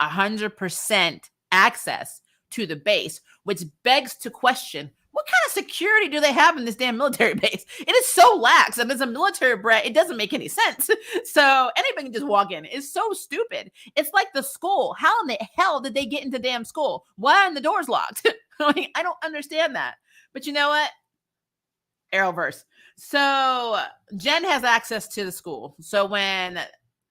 100% access to the base, which begs to question, what kind of security do they have in this damn military base? It is so lax. And as a military brat, it doesn't make any sense. So anybody can just walk in. It's so stupid. It's like the school. How in the hell did they get into damn school? Why are the doors locked? I don't understand that. But you know what? Arrowverse. So Jen has access to the school. So when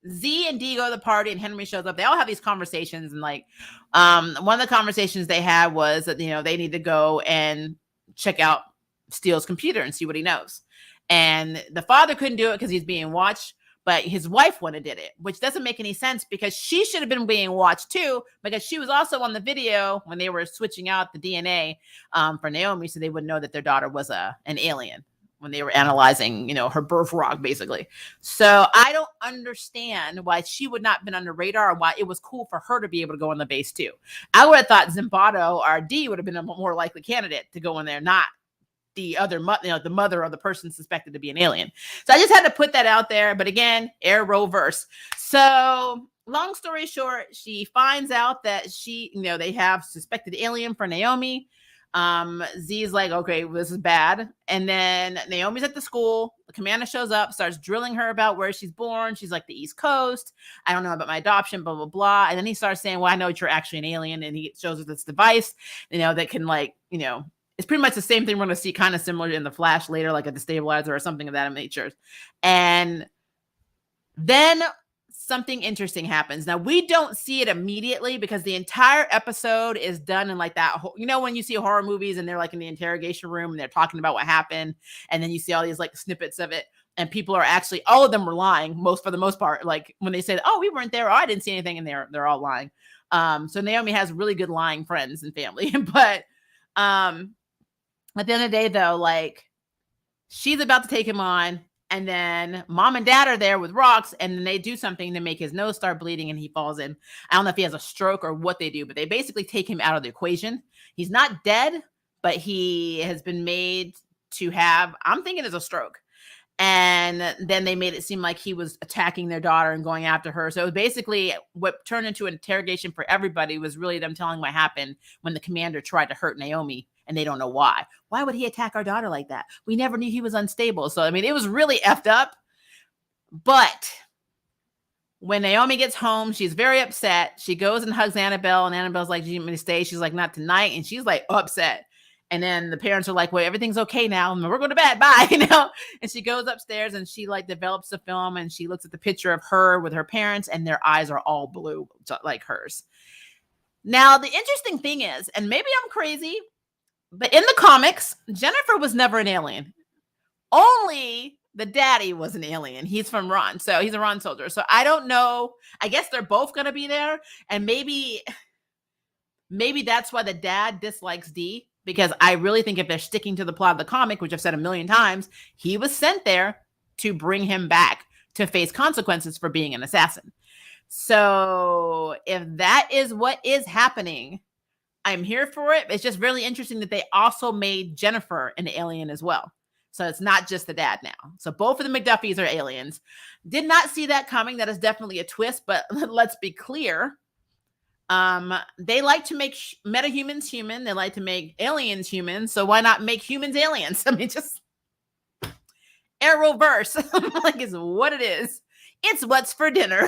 Z and D go to the party and Henry shows up, they all have these conversations. And like, one of the conversations they had was that, they need to go and check out Steele's computer and see what he knows. And the father couldn't do it because he's being watched, but his wife went and did it, which doesn't make any sense because she should have been being watched too, because she was also on the video when they were switching out the DNA for Naomi, so they would know that their daughter was an alien when they were analyzing, her birth rock, basically. So I don't understand why she would not have been on the radar, or why it was cool for her to be able to go on the base too. I would have thought Zimbardo or D would have been a more likely candidate to go in there, not the other, the mother of the person suspected to be an alien. So I just had to put that out there. But again, Arrowverse. So long story short, she finds out that they have suspected alien for Naomi. Z's like, okay, well, this is bad. And then Naomi's at the school. The commander shows up, starts drilling her about where she's born. She's like, the East Coast. I don't know about my adoption, blah, blah, blah. And then he starts saying, well, I know you're actually an alien. And he shows us this device, that can it's pretty much the same thing we're going to see kind of similar in the Flash later, like a destabilizer or something of that nature. And then something interesting happens. Now, we don't see it immediately because the entire episode is done in like that. When you see horror movies and they're like in the interrogation room and they're talking about what happened, and then you see all these like snippets of it, and people are actually, all of them were lying for the most part. Like when they say, oh, we weren't there, oh, I didn't see anything, and they're all lying. So Naomi has really good lying friends and family. But at the end of the day, though, like, she's about to take him on, and then mom and dad are there with rocks, and then they do something to make his nose start bleeding, and he falls in. I don't know if he has a stroke or what they do, but they basically take him out of the equation. He's not dead, but he has been made to have, I'm thinking it's a stroke. And then they made it seem like he was attacking their daughter and going after her. So basically what turned into an interrogation for everybody was really them telling what happened when the commander tried to hurt Naomi, and they don't know why. Why would he attack our daughter like that? We never knew he was unstable. So, it was really effed up. But when Naomi gets home, she's very upset. She goes and hugs Annabelle, and Annabelle's like, do you want me to stay? She's like, not tonight. And she's like upset. And then the parents are like, well, everything's okay now. We're going to bed. Bye. And she goes upstairs and she like develops the film, and she looks at the picture of her with her parents, and their eyes are all blue, like hers. Now, the interesting thing is, and maybe I'm crazy, but in the comics, Jennifer was never an alien. Only the daddy was an alien. He's from Ron. So he's a Ron soldier. So I don't know. I guess they're both going to be there. And maybe that's why the dad dislikes D, because I really think if they're sticking to the plot of the comic, which I've said a million times, he was sent there to bring him back to face consequences for being an assassin. So if that is what is happening, I'm here for it. It's just really interesting that they also made Jennifer an alien as well. So it's not just the dad now. So both of the McDuffies are aliens. Did not see that coming. That is definitely a twist, but let's be clear. They like to make metahumans human. They like to make aliens human. So why not make humans aliens? Just Arrowverse, like, is what it is. It's what's for dinner.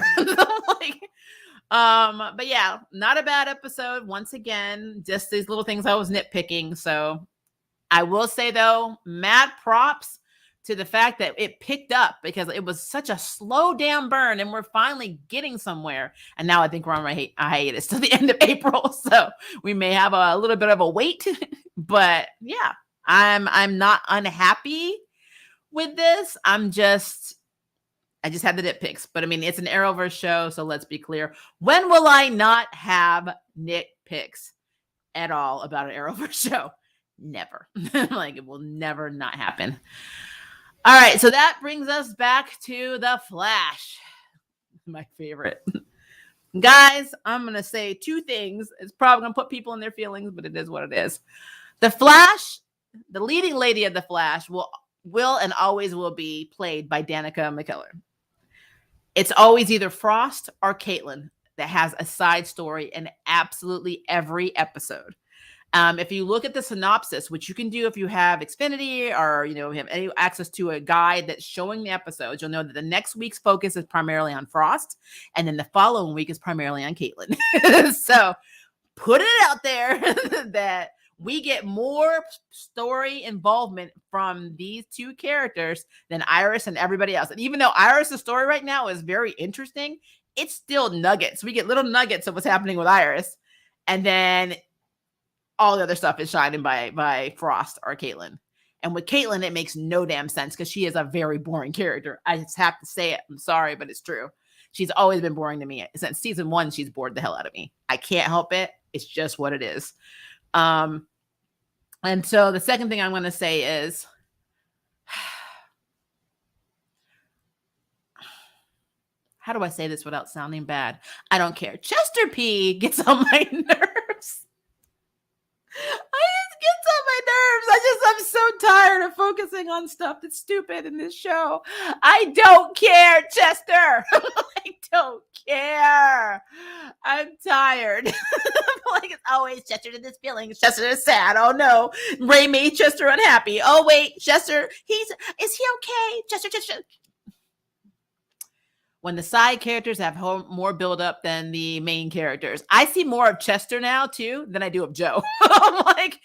But yeah, not a bad episode. Once again, just these little things I was nitpicking. So I will say though, mad props to the fact that it picked up, because it was such a slow down burn, and we're finally getting somewhere. And now I think we're on a hiatus till the end of April. So we may have a little bit of a wait, but yeah, I'm not unhappy with this. I just had the nitpicks, but it's an Arrowverse show. So let's be clear. When will I not have nitpicks at all about an Arrowverse show? Never. Like, it will never not happen. All right. So that brings us back to the Flash. My favorite. Guys, I'm going to say two things. It's probably going to put people in their feelings, but it is what it is. The Flash, the leading lady of the Flash, will and always will be played by Danica McKellar. It's always either Frost or Caitlin that has a side story in absolutely every episode. If you look at the synopsis, which you can do if you have Xfinity or have any access to a guide that's showing the episodes, you'll know that the next week's focus is primarily on Frost, and then the following week is primarily on Caitlin. So put it out there that we get more story involvement from these two characters than Iris and everybody else. And even though Iris' story right now is very interesting, it's still nuggets. We get little nuggets of what's happening with Iris, and then all the other stuff is shining by Frost or Caitlin. And with Caitlin, it makes no damn sense because she is a very boring character. I just have to say it. I'm sorry, but it's true. She's always been boring to me. Since season 1, she's bored the hell out of me. I can't help it. It's just what it is. And so the second thing I'm going to say is, how do I say this without sounding bad? I don't care. Chester P gets on my nerves. I'm so tired of focusing on stuff that's stupid in this show. I don't care, Chester. I don't care. I'm tired. Like it's always Chester to this feeling. Chester is sad. Oh no. Ray made Chester unhappy. Oh wait, Chester, is he okay? Chester. When the side characters have more build up than the main characters, I see more of Chester now too than I do of Joe. I'm like,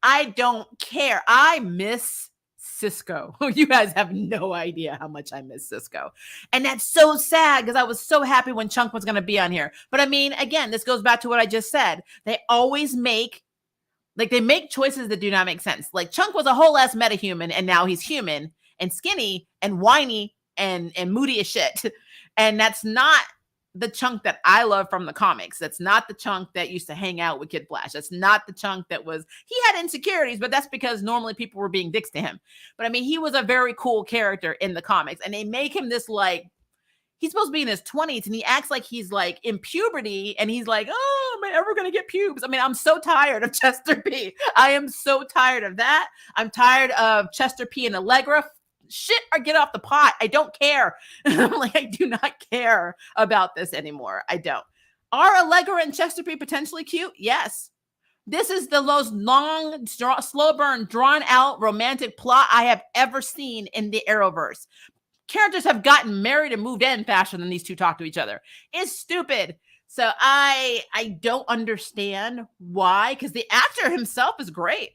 I don't care. I miss Cisco. You guys have no idea how much I miss Cisco. And that's so sad because I was so happy when Chunk was going to be on here. But I mean, again, this goes back to what I just said. They always make choices that do not make sense. Like Chunk was a whole ass metahuman and now he's human and skinny and whiny and moody as shit. And that's not the Chunk that I love from the comics. That's not the Chunk that used to hang out with Kid Flash. That's not the Chunk he had insecurities, but that's because normally people were being dicks to him. But I mean, he was a very cool character in the comics and they make him this he's supposed to be in his 20s and he acts like he's like in puberty and he's like, oh, am I ever going to get pubes? I mean, I'm so tired of Chester P. I am so tired of that. I'm tired of Chester P and Allegra. Shit or get off the pot. I don't care. I do not care about this anymore. I don't. Are Allegra and Chester P potentially cute? Yes. This is the most long, slow burn, drawn out romantic plot I have ever seen in the Arrowverse. Characters have gotten married and moved in faster than these two talk to each other. It's stupid. So I don't understand why, because the actor himself is great.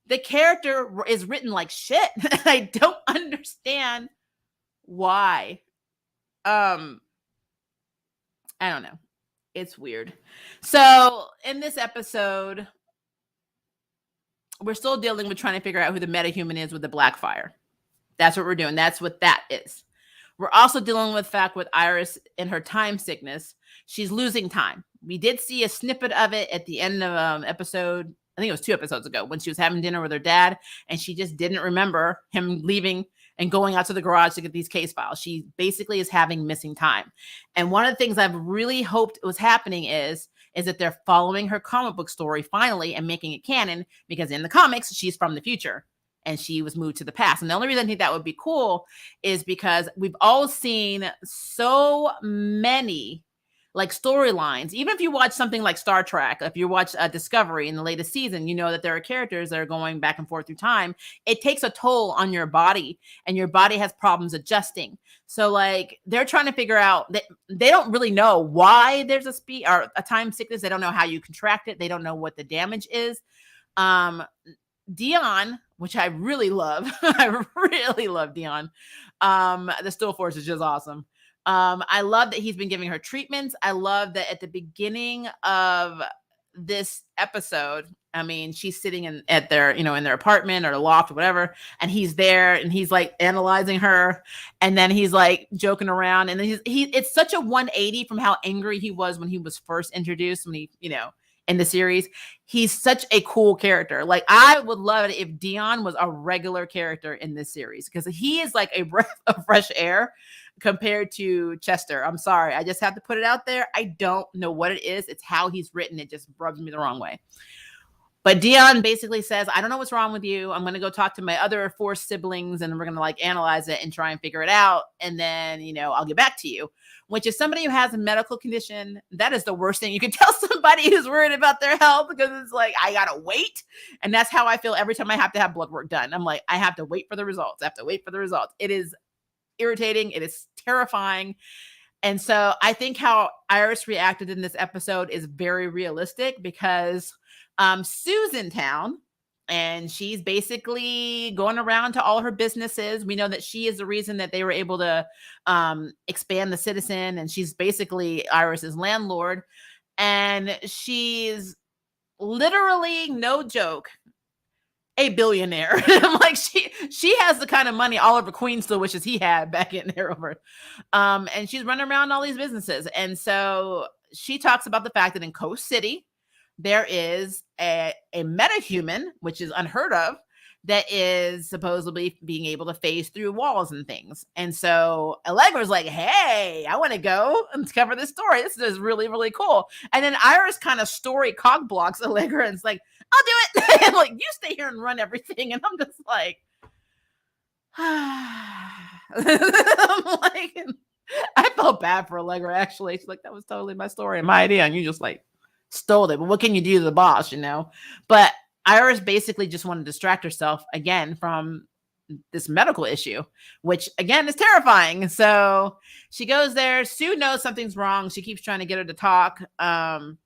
The character is written like shit. I don't understand why. I don't know. It's weird. So in this episode, we're still dealing with trying to figure out who the metahuman is with the black fire. That's what we're doing. That's what that is. We're also dealing with the fact with Iris and her time sickness. She's losing time. We did see a snippet of it at the end of episode, I think it was 2 episodes ago, when she was having dinner with her dad and she just didn't remember him leaving and going out to the garage to get these case files. She basically is having missing time. And one of the things I've really hoped was happening is that they're following her comic book story finally and making it canon, because in the comics, she's from the future and she was moved to the past. And the only reason I think that would be cool is because we've all seen so many storylines. Even if you watch something like Star Trek, if you watch Discovery in the latest season, you know that there are characters that are going back and forth through time. It takes a toll on your body and your body has problems adjusting. So they're trying to figure out that they don't really know why there's a time sickness. They don't know how you contract it. They don't know what the damage is. Dion, which I really love. I really love Dion. The Still Force is just awesome. I love that he's been giving her treatments. I love that at the beginning of this episode, I mean, she's sitting at their, in their apartment or loft or whatever, and he's there and he's analyzing her, and then he's joking around, and then it's such a 180 from how angry he was when he was first introduced, when he, in the series. He's such a cool character. Like, I would love it if Dion was a regular character in this series, because he is like a breath of fresh air compared to Chester. I'm sorry. I just have to put it out there. I don't know what it is. It's how he's written. It just rubs me the wrong way. But Dion basically says, I don't know what's wrong with you. I'm going to go talk to my other 4 siblings, and we're going to like analyze it and try and figure it out. And then, I'll get back to you. Which is somebody who has a medical condition. That is the worst thing you can tell somebody who's worried about their health, because it's like, I got to wait. And that's how I feel every time I have to have blood work done. I'm like, I have to wait for the results. I have to wait for the results. It is irritating. It is terrifying. And so I think how Iris reacted in this episode is very realistic, because Sue's in town and she's basically going around to all her businesses. We know that she is the reason that they were able to expand the Citizen, and she's basically Iris's landlord. And she's literally, no joke, a billionaire. Like, she has the kind of money Oliver Queen still wishes he had back in Arrowverse. And she's running around all these businesses. And so she talks about the fact that in Coast City, there is a metahuman, which is unheard of, that is supposedly being able to phase through walls and things. And so Allegra's like, hey, I want to go and cover this story. This is really, really cool. And then Iris kind of story cog blocks Allegra, and it's like, I'll do it. And like, you stay here and run everything. And I'm just like, I'm like, I felt bad for Allegra, actually. She's like, that was totally my story and my idea, and you just like stole it. But what can you do to the boss, But Iris basically just wanted to distract herself again from this medical issue, which again is terrifying. So she goes there. Sue knows something's wrong. She keeps trying to get her to talk. And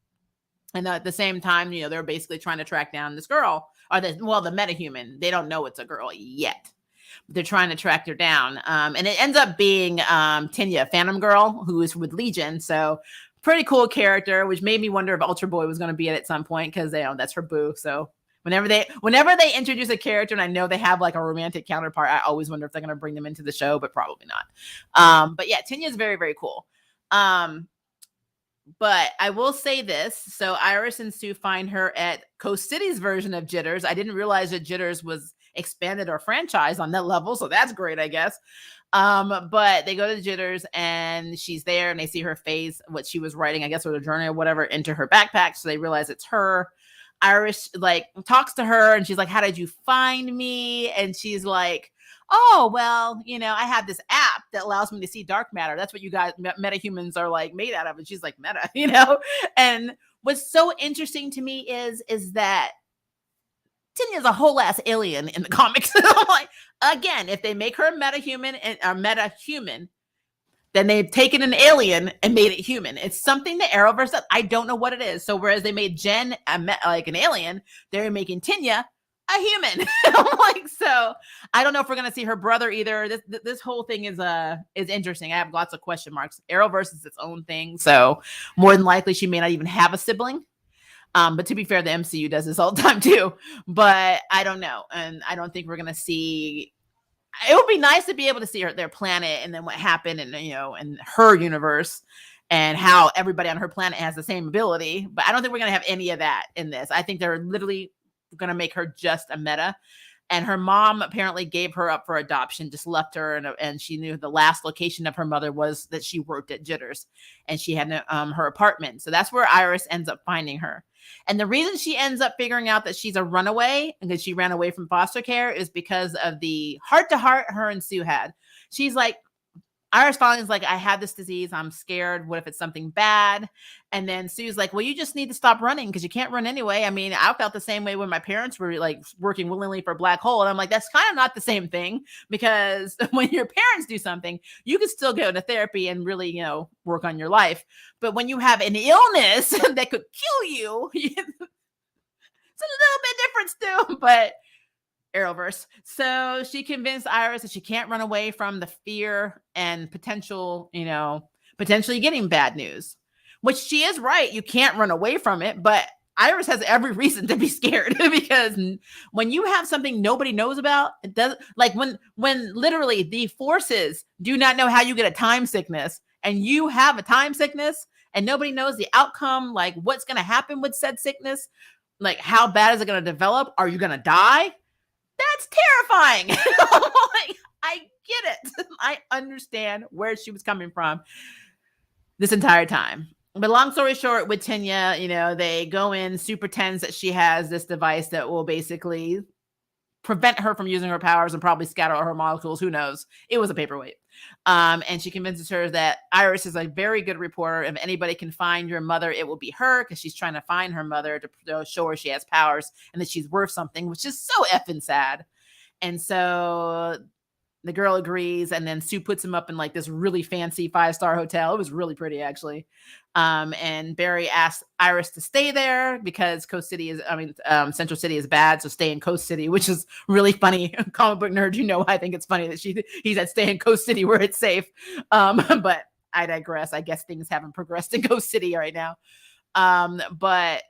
at the same time, they're basically trying to track down this girl, or the metahuman. They don't know it's a girl yet. They're trying to track her down. And it ends up being Tanya, Phantom Girl, who is with Legion. So pretty cool character, which made me wonder if Ultra Boy was going to be it at some point, because that's her boo. So whenever they introduce a character and I know they have like a romantic counterpart, I always wonder if they're going to bring them into the show, but probably not. But yeah, Tanya is very, very cool. But I will say this. So Iris and Sue find her at Coast City's version of Jitters. I didn't realize that Jitters was expanded or franchised on that level. So that's great, I guess. But they go to Jitters and she's there, and they see her face, what she was writing, I guess, with a journal or whatever, into her backpack. So they realize it's her. Iris like talks to her and she's like, how did you find me? And she's like, oh, well, I have this app that allows me to see dark matter. That's what you guys metahumans are like made out of. And she's like, meta, And what's so interesting to me is that Tanya's a whole ass alien in the comics. I'm like, again, if they make her a metahuman and a metahuman, then they've taken an alien and made it human. It's something that Arrowverse does. I don't know what it is. So whereas they made Jen like an alien, they're making Tanya a human. I'm like, so I don't know if we're gonna see her brother either. This whole thing is interesting. I have lots of question marks. Arrowverse is its own thing, so more than likely she may not even have a sibling. But to be fair, the MCU does this all the time too. But I don't know, and I don't think we're gonna see. It would be nice to be able to see their planet, and then what happened, and in her universe, and how everybody on her planet has the same ability. But I don't think we're gonna have any of that in this. I think they're literally gonna make her just a meta. And her mom apparently gave her up for adoption, just left her, and she knew the last location of her mother was that she worked at Jitters, and she had her apartment. So that's where Iris ends up finding her. And the reason she ends up figuring out that she's a runaway, because she ran away from foster care, is because of the heart-to-heart her and Sue had. She's like, Iris finally is like, I have this disease. I'm scared. What if it's something bad? And then Sue's like, well, you just need to stop running because you can't run anyway. I mean, I felt the same way when my parents were like working willingly for Black Hole. And I'm like, that's kind of not the same thing, because when your parents do something, you can still go to therapy and really, work on your life. But when you have an illness that could kill you, it's a little bit different still, but Arrowverse. So she convinced Iris that she can't run away from the fear and potentially getting bad news, which she is right. You can't run away from it, but Iris has every reason to be scared, because when you have something nobody knows about, it doesn't, like when literally the forces do not know how you get a time sickness, and you have a time sickness, and nobody knows the outcome, like what's going to happen with said sickness. Like, how bad is it going to develop? Are you going to die? That's terrifying. Like, I get it. I understand where she was coming from this entire time. But long story short, with Tenya, they go in. Sue pretends that she has this device that will basically prevent her from using her powers and probably scatter all her molecules. Who knows? It was a paperweight. And she convinces her that Iris is a very good reporter. If anybody can find your mother, it will be her, because she's trying to find her mother to show her she has powers and that she's worth something, which is so effing sad. And so the girl agrees, and then Sue puts him up in like this really fancy 5-star hotel. It was really pretty, actually. And Barry asks Iris to stay there because Central City is bad, so stay in Coast City, which is really funny. Comic book nerd, I think it's funny that he said stay in Coast City where it's safe. But I digress. I guess things haven't progressed in Coast City right now. But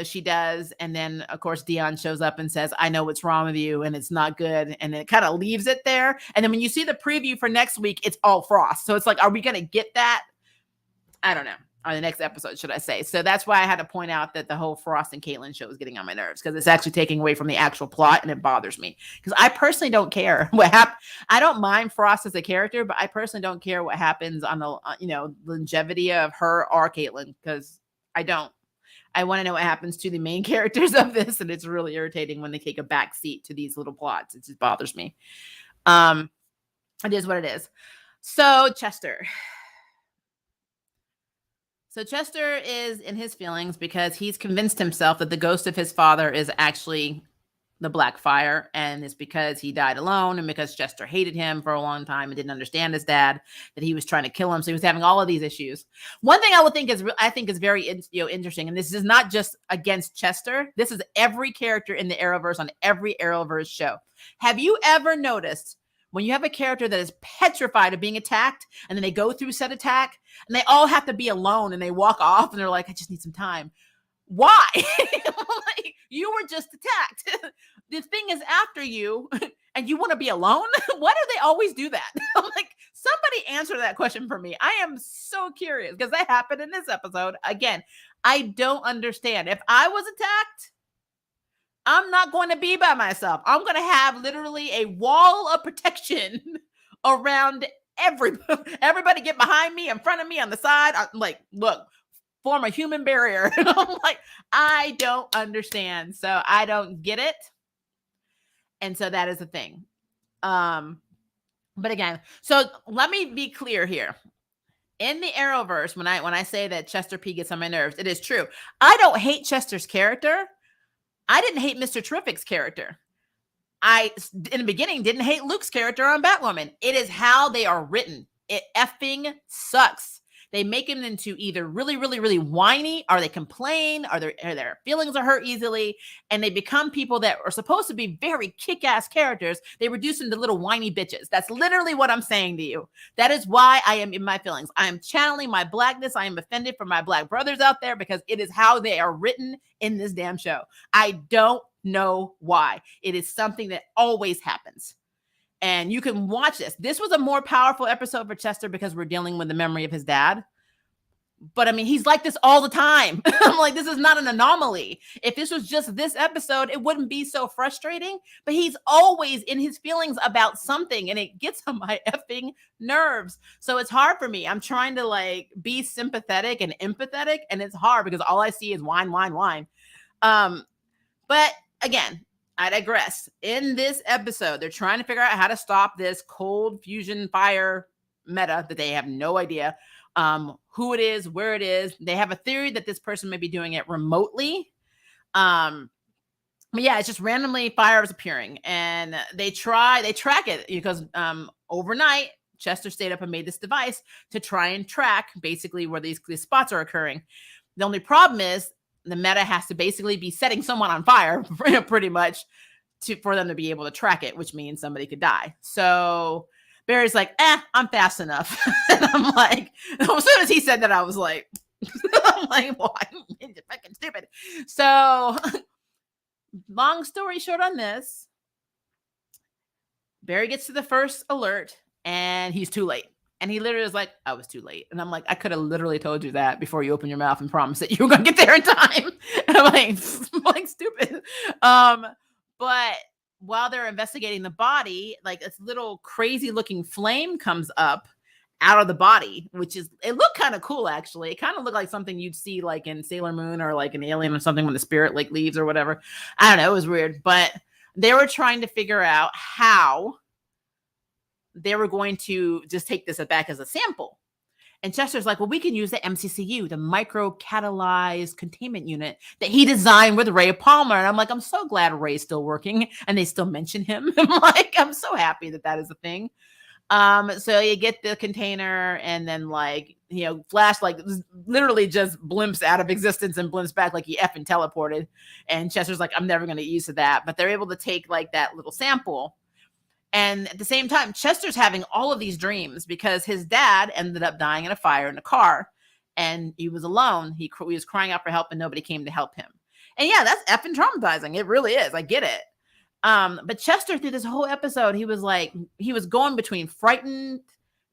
she does. And then, of course, Dion shows up and says, I know what's wrong with you, and it's not good. And it kind of leaves it there. And then when you see the preview for next week, it's all Frost. So it's like, are we going to get that? I don't know. On the next episode, should I say. So that's why I had to point out that the whole Frost and Caitlin show is getting on my nerves, because it's actually taking away from the actual plot, and it bothers me. Because I personally don't care what happens. I don't mind Frost as a character, but I personally don't care what happens on the longevity of her or Caitlin, because I don't. I want to know what happens to the main characters of this, and it's really irritating when they take a back seat to these little plots. It just bothers me. It is what it is. So Chester is in his feelings because he's convinced himself that the ghost of his father is actually the Black Fire, and it's because he died alone, and because Chester hated him for a long time and didn't understand his dad, that he was trying to kill him. So he was having all of these issues. One thing I think is very interesting, and this is not just against Chester. This is every character in the Arrowverse on every Arrowverse show. Have you ever noticed when you have a character that is petrified of being attacked, and then they go through said attack, and they all have to be alone, and they walk off, and they're like, I just need some time. Why? Like, you were just attacked. The thing is after you, and you want to be alone? Why do they always do that? Like, somebody answer that question for me. I am so curious, because that happened in this episode. Again, I don't understand. If I was attacked, I'm not going to be by myself. I'm going to have literally a wall of protection around everybody. Get behind me, in front of me, on the side. I'm like, look, form a human barrier. I'm like, I don't understand. So I don't get it. And so that is the thing. But again, so let me be clear here. In the Arrowverse, when I say that Chester P gets on my nerves, it is true. I don't hate Chester's character. I didn't hate Mr. Terrific's character. I, in the beginning, didn't hate Luke's character on Batwoman. It is how they are written. It effing sucks. They make him into either really, really, really whiny, or they complain, or their feelings are hurt easily, and they become people that are supposed to be very kick-ass characters. They reduce them to little whiny bitches. That's literally what I'm saying to you. That is why I am in my feelings. I am channeling my blackness. I am offended for my black brothers out there, because it is how they are written in this damn show. I don't know why. It is something that always happens. And you can watch this. This was a more powerful episode for Chester because we're dealing with the memory of his dad. But I mean, he's like this all the time. I'm like, this is not an anomaly. If this was just this episode, it wouldn't be so frustrating. But he's always in his feelings about something, and it gets on my effing nerves. So it's hard for me. I'm trying to like be sympathetic and empathetic, and it's hard because all I see is whine, whine, whine. But again, I digress. In this episode, they're trying to figure out how to stop this cold fusion fire meta that they have no idea who it is, where it is. They have a theory that this person may be doing it remotely. But yeah, it's just randomly fires appearing, and they track it because overnight Chester stayed up and made this device to try and track basically where these spots are occurring. The only problem is the meta has to basically be setting someone on fire pretty much for them to be able to track it, which means somebody could die. So Barry's like, I'm fast enough. And I'm like, as soon as he said that, I was like, I'm like, why? You're fucking stupid. So long story short on this, Barry gets to the first alert and he's too late. And he literally was like, I was too late. And I'm like, I could have literally told you that before you opened your mouth and promised that you were going to get there in time. And I'm like stupid. But while they're investigating the body, like this little crazy looking flame comes up out of the body, which is, it looked kind of cool actually. It kind of looked like something you'd see like in Sailor Moon or like an Alien or something when the spirit like leaves or whatever. I don't know, it was weird, but they were trying to figure out how they were going to just take this back as a sample. And Chester's like, well, we can use the MCCU, the micro catalyzed containment unit that he designed with Ray Palmer. And I'm like, I'm so glad Ray's still working and they still mention him. I'm like, I'm so happy that that is a thing. So you get the container and then like, you know, Flash like literally just blimps out of existence and blimps back like he effing teleported. And Chester's like, I'm never going to get used to that. But they're able to take like that little sample. And at the same time, Chester's having all of these dreams because his dad ended up dying in a fire in a car and he was alone. He was crying out for help and nobody came to help him. And yeah, that's effing traumatizing. It really is. I get it. But Chester, through this whole episode, he was like, he was going between frightened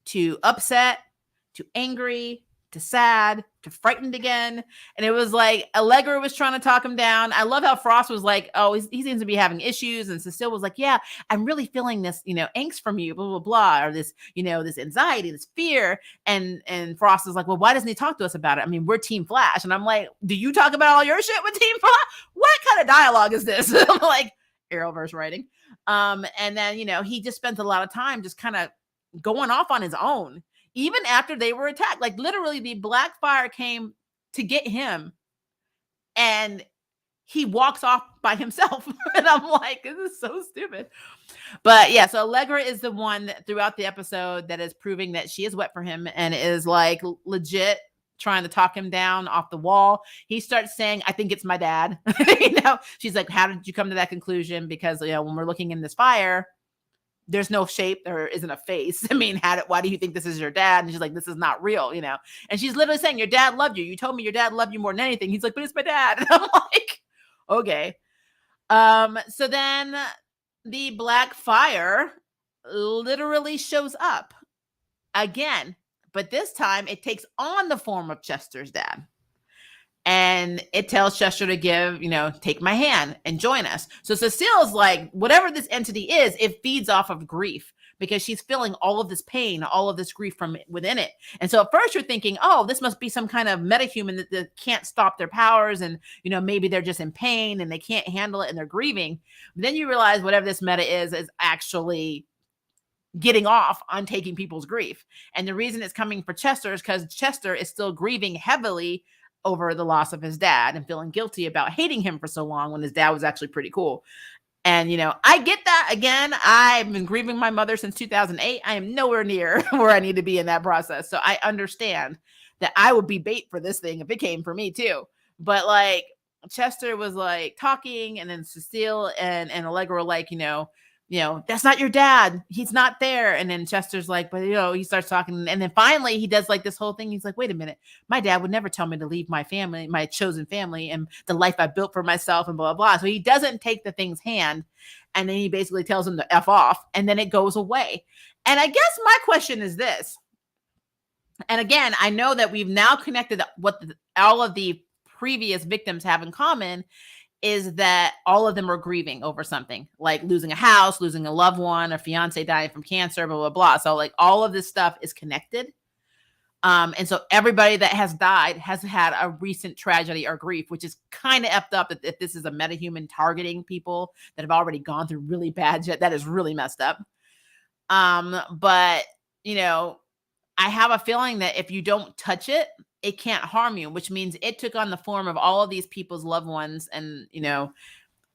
to upset to angry to sad to frightened again. And it was like Allegra was trying to talk him down. I love how Frost was like, oh, he seems to be having issues. And Cecile was like, yeah, I'm really feeling this, you know, angst from you, blah, blah, blah, or this, you know, this anxiety, this fear. And Frost is like, well, why doesn't he talk to us about it? I mean, we're Team Flash. And I'm like, do you talk about all your shit with Team Flash? What kind of dialogue is this? I'm like, Arrowverse writing. And then, you know, he just spends a lot of time just kind of going off on his own. Even after they were attacked, like literally the Black Fire came to get him and he walks off by himself. And I'm like, this is so stupid. But yeah, so Allegra is the one that, throughout the episode that is proving that she is wet for him and is like legit trying to talk him down off the wall. He starts saying, I think it's my dad. You know, she's like, how did you come to that conclusion? Because, you know, when we're looking in this fire, there's no shape, there isn't a face. I mean, why do you think this is your dad? And she's like, this is not real, you know? And she's literally saying, your dad loved you. You told me your dad loved you more than anything. He's like, but it's my dad. And I'm like, okay. So then the Black Fire literally shows up again, but this time it takes on the form of Chester's dad. And it tells Chester to give, you know, take my hand and join us. So Cecile's like, whatever this entity is, it feeds off of grief because she's feeling all of this pain, all of this grief from within it. And so at first you're thinking, oh, this must be some kind of metahuman that can't stop their powers. And, you know, maybe they're just in pain and they can't handle it and they're grieving. But then you realize whatever this meta is actually getting off on taking people's grief. And the reason it's coming for Chester is because Chester is still grieving heavily over the loss of his dad and feeling guilty about hating him for so long when his dad was actually pretty cool. And, you know, I get that. Again, I've been grieving my mother since 2008. I am nowhere near where I need to be in that process. So I understand that I would be bait for this thing if it came for me too. But like Chester was like talking and then Cecile and Allegra were like, you know, that's not your dad. He's not there. And then Chester's like, but, you know, he starts talking. And then finally he does like this whole thing. He's like, wait a minute. My dad would never tell me to leave my family, my chosen family and the life I built for myself and blah, blah, blah. So he doesn't take the thing's hand. And then he basically tells him to F off and then it goes away. And I guess my question is this. And again, I know that we've now connected what all of the previous victims have in common is that all of them are grieving over something like losing a house, losing a loved one, a fiance dying from cancer, blah, blah, blah. So like all of this stuff is connected. And so everybody that has died has had a recent tragedy or grief, which is kind of effed up if this is a metahuman targeting people that have already gone through really bad shit. That is really messed up. But, you know, I have a feeling that if you don't touch it, it can't harm you, which means it took on the form of all of these people's loved ones. And, you know,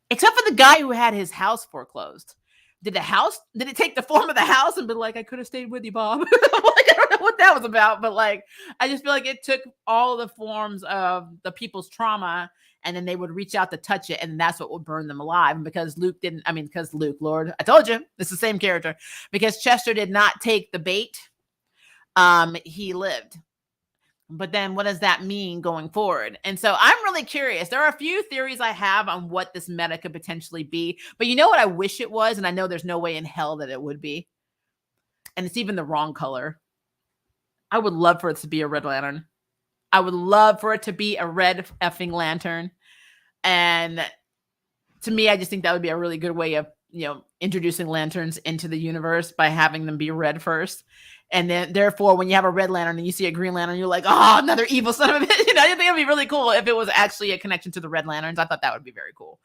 except for the guy who had his house foreclosed. Did it take the form of the house and be like, I could have stayed with you, Bob? Like, I don't know what that was about, but like, I just feel like it took all the forms of the people's trauma and then they would reach out to touch it. And that's what would burn them alive. And because Lord, I told you, it's the same character, because Chester did not take the bait. He lived. But then what does that mean going forward? And so I'm really curious. There are a few theories I have on what this meta could potentially be. But you know what I wish it was? And I know there's no way in hell that it would be. And it's even the wrong color. I would love for it to be a red lantern. I would love for it to be a red effing lantern. And to me, I just think that would be a really good way of, introducing lanterns into the universe by having them be red first. And then therefore, when you have a red lantern and you see a green lantern, you're like, oh, another evil son of a bitch. I think it'd be really cool if it was actually a connection to the red lanterns. I thought that would be very cool.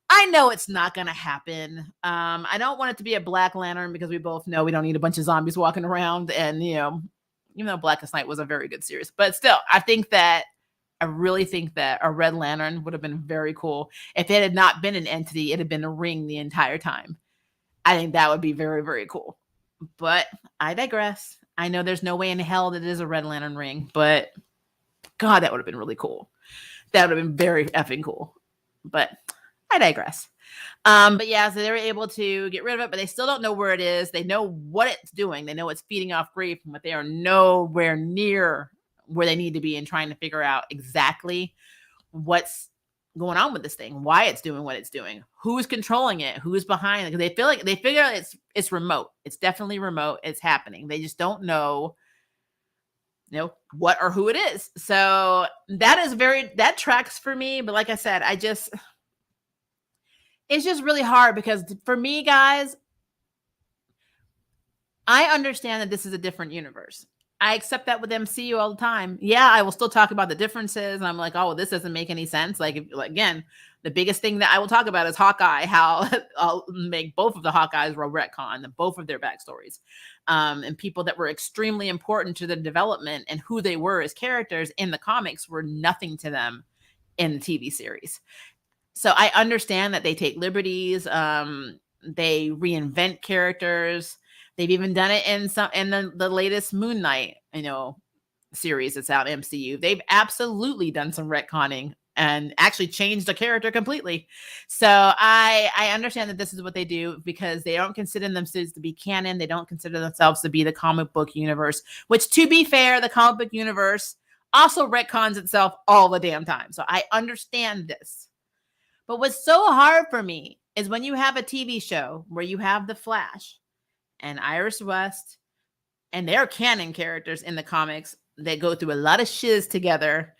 I know it's not going to happen. I don't want it to be a Black Lantern because we both know we don't need a bunch of zombies walking around. And, even though Blackest Night was a very good series, but still, I really think that a red lantern would have been very cool. If it had not been an entity, it had been a ring the entire time. I think that would be very, very cool. But I digress. I know there's no way in hell that it is a red lantern ring, but God, that would have been really cool. That would have been very effing cool. But I digress. But yeah, so they were able to get rid of it, but they still don't know where it is. They know what it's doing. They know it's feeding off grief, but they are nowhere near where they need to be in trying to figure out exactly what's going on with this thing, why it's doing what it's doing, who's controlling it, who's behind it. Because they figure it's remote. It's definitely remote. It's happening. They just don't know, what or who it is. So that tracks for me. But like I said, it's just really hard because for me, guys, I understand that this is a different universe. I accept that with MCU all the time. Yeah, I will still talk about the differences. And I'm like, oh, well, this doesn't make any sense. Again, the biggest thing that I will talk about is Hawkeye, how I'll make both of the Hawkeyes retcon, both of their backstories. And people that were extremely important to the development and who they were as characters in the comics were nothing to them in the TV series. So I understand that they take liberties. They reinvent characters. They've even done it in the latest Moon Knight, series that's out in MCU. They've absolutely done some retconning and actually changed the character completely. So I understand that this is what they do because they don't consider themselves to be canon. They don't consider themselves to be the comic book universe, which, to be fair, the comic book universe also retcons itself all the damn time. So I understand this. But what's so hard for me is when you have a TV show where you have the Flash and Iris West, and they're canon characters in the comics. They go through a lot of shiz together.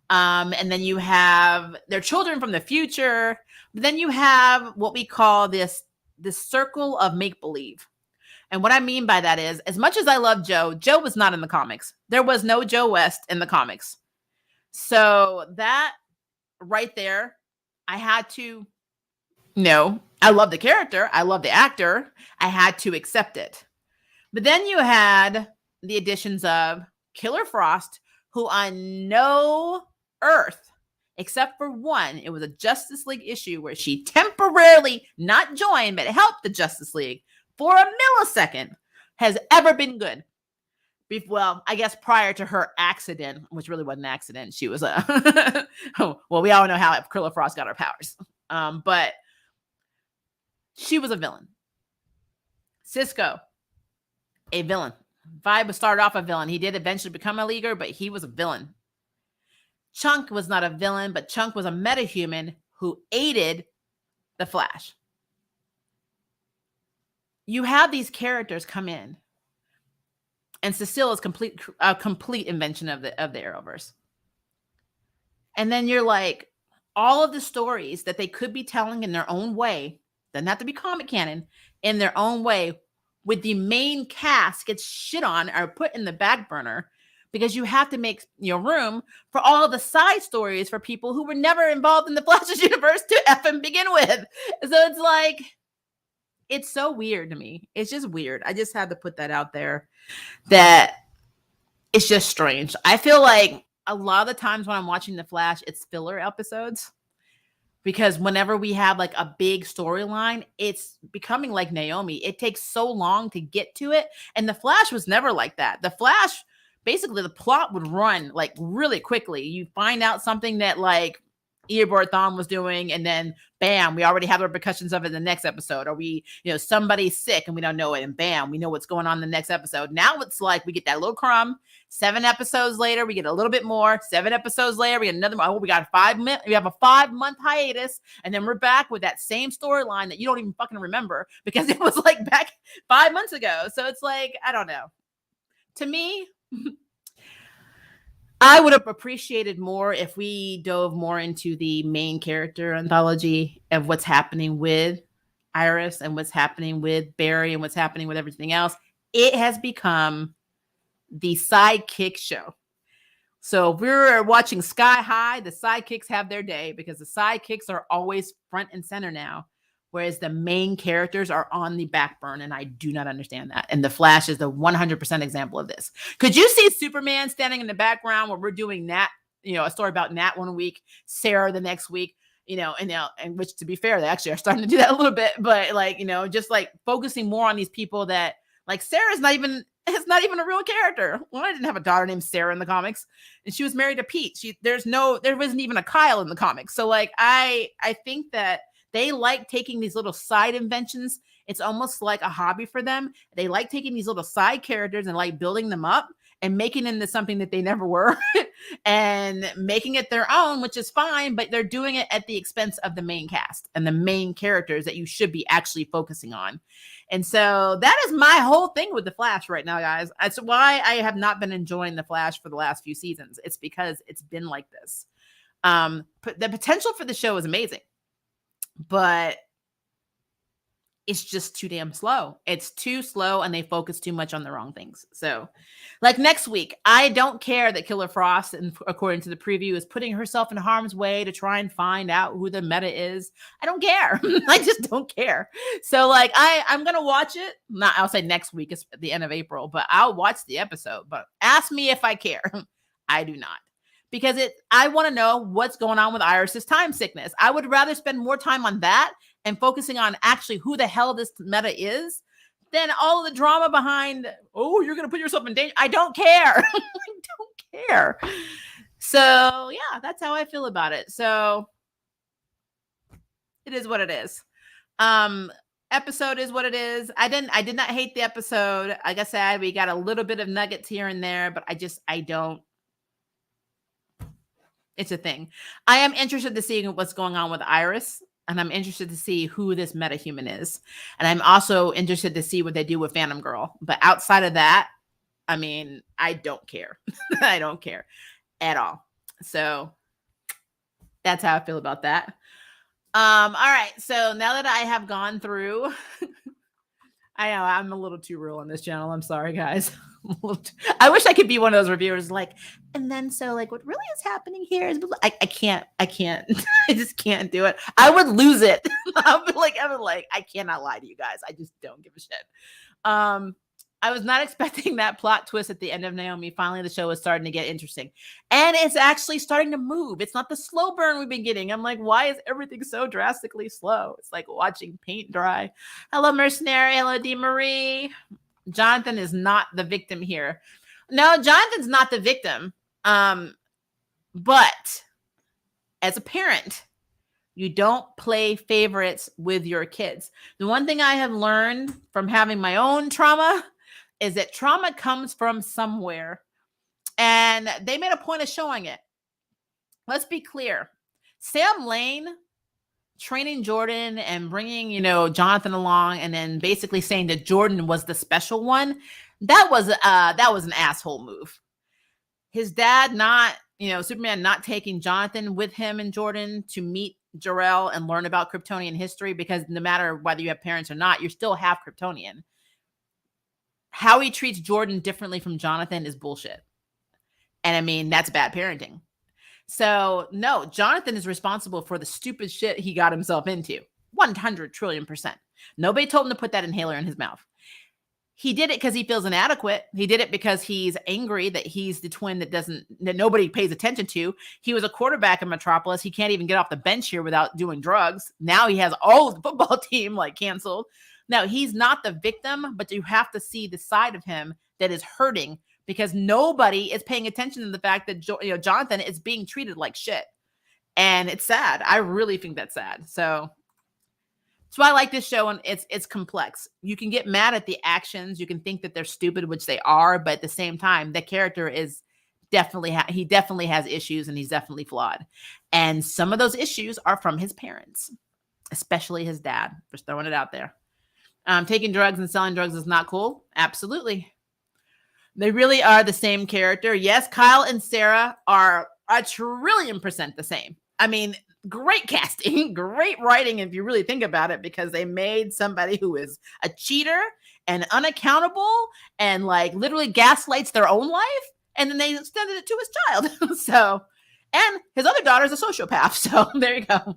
And then you have their children from the future. But then you have what we call this circle of make-believe. And what I mean by that is, as much as I love Joe was not in the comics. There was no Joe West in the comics. So that right there, I had to I love the character. I love the actor. I had to accept it. But then you had the additions of Killer Frost, who on no earth, except for one, it was a Justice League issue where she temporarily not joined, but helped the Justice League for a millisecond, has ever been good. Well, I guess prior to her accident, which really wasn't an accident, she was well, we all know how Killer Frost got her powers. But she was a villain. Cisco, a villain. Vibe started off a villain. He did eventually become a leaguer, but he was a villain. Chunk was not a villain, but Chunk was a metahuman who aided the Flash. You have these characters come in, and Cecile is a complete invention of the Arrowverse. And then you're like, all of the stories that they could be telling in their own way, doesn't have to be comic canon, in their own way, with the main cast gets shit on or put in the back burner because you have to make room for all the side stories for people who were never involved in the Flash's universe to effing begin with. So it's like, it's so weird to me. It's just weird. I just had to put that out there that it's just strange. I feel like a lot of the times when I'm watching The Flash, it's filler episodes. Because whenever we have like a big storyline, it's becoming like Naomi. It takes so long to get to it. And The Flash was never like that. The Flash, basically the plot would run like really quickly. You find out something that like Eobard Thawne was doing, and then bam, we already have the repercussions of it in the next episode. Or we, somebody's sick and we don't know it, and bam, we know what's going on in the next episode. Now it's like we get that little crumb. 7 episodes later, we get a little bit more. 7 episodes later, we get another. Oh, we got we have a 5-month hiatus, and then we're back with that same storyline that you don't even fucking remember because it was like back 5 months ago. So it's like, I don't know. To me, I would have appreciated more if we dove more into the main character anthology of what's happening with Iris and what's happening with Barry and what's happening with everything else. It has become the sidekick show. So if we're watching Sky High, the sidekicks have their day because the sidekicks are always front and center now, whereas the main characters are on the back burn, and I do not understand that. And the Flash is the 100% example of this. Could you see Superman standing in the background where we're doing Nat, a story about Nat one week, Sarah the next week, and which, to be fair, they actually are starting to do that a little bit, but just like focusing more on these people that, like, Sarah's not even a real character. Well, I didn't have a daughter named Sarah in the comics, and she was married to Pete. There wasn't even a Kyle in the comics. So like, I think that they like taking these little side inventions. It's almost like a hobby for them. They like taking these little side characters and like building them up and making them into something that they never were and making it their own, which is fine, but they're doing it at the expense of the main cast and the main characters that you should be actually focusing on. And so that is my whole thing with the Flash right now, guys. That's why I have not been enjoying the Flash for the last few seasons. It's because it's been like this. The potential for the show is amazing, but it's just too damn slow. It's too slow, and they focus too much on the wrong things. So, like next week, I don't care that Killer Frost, and according to the preview, is putting herself in harm's way to try and find out who the meta is. I don't care. I just don't care. So, like, I'm gonna watch it. I'll say next week is at the end of April, but I'll watch the episode. But ask me if I care. I do not. Because I want to know what's going on with Iris's time sickness. I would rather spend more time on that and focusing on actually who the hell this meta is than all the drama behind, oh, you're going to put yourself in danger. I don't care. I don't care. So yeah, that's how I feel about it. So it is what it is. Episode is what it is. I did not hate the episode. Like I said, we got a little bit of nuggets here and there, but I don't. It's a thing. I am interested to see what's going on with Iris, and I'm interested to see who this metahuman is. And I'm also interested to see what they do with Phantom Girl. But outside of that, I mean, I don't care. I don't care at all. So that's how I feel about that. All right. So now that I have gone through, I know I'm a little too real on this channel. I'm sorry, guys. I wish I could be one of those reviewers like, and then so like what really is happening here is I can't I just can't do it. I would lose it. I would like I cannot lie to you guys. I just don't give a shit. I was not expecting that plot twist at the end of Naomi. Finally, the show is starting to get interesting. And it's actually starting to move. It's not the slow burn we've been getting. I'm like, why is everything so drastically slow? It's like watching paint dry. Hello, Mercenary. Hello, DeMarie. Jonathan is not the victim here. No, Jonathan's not the victim. But as a parent, you don't play favorites with your kids. The one thing I have learned from having my own trauma is that trauma comes from somewhere. And they made a point of showing it. Let's be clear. Sam Lane training Jordan and bringing, Jonathan along and then basically saying that Jordan was the special one. That was an asshole move. His dad Superman not taking Jonathan with him and Jordan to meet Jor-El and learn about Kryptonian history, because no matter whether you have parents or not, you're still half Kryptonian. How he treats Jordan differently from Jonathan is bullshit. And I mean, that's bad parenting. So no, Jonathan is responsible for the stupid shit he got himself into. 100 trillion%. Nobody told him to put that inhaler in his mouth. He did it because he feels inadequate. He did it because he's angry that he's the twin that nobody pays attention to. He was a quarterback in Metropolis. He can't even get off the bench here without doing drugs. Now he has all of the football team canceled. Now he's not the victim, but you have to see the side of him that is hurting because nobody is paying attention to the fact that Jonathan is being treated like shit. And it's sad. I really think that's sad. So that's why I like this show, and it's complex. You can get mad at the actions. You can think that they're stupid, which they are, but at the same time, the character is he definitely has issues, and he's definitely flawed. And some of those issues are from his parents, especially his dad. Just throwing it out there. Taking drugs and selling drugs is not cool. Absolutely. They really are the same character. Yes, Kyle and Sarah are 1,000,000,000% the same. I mean, great casting, great writing if you really think about it, because they made somebody who is a cheater and unaccountable and like literally gaslights their own life, and then they extended it to his child. So, and his other daughter is a sociopath. So there you go.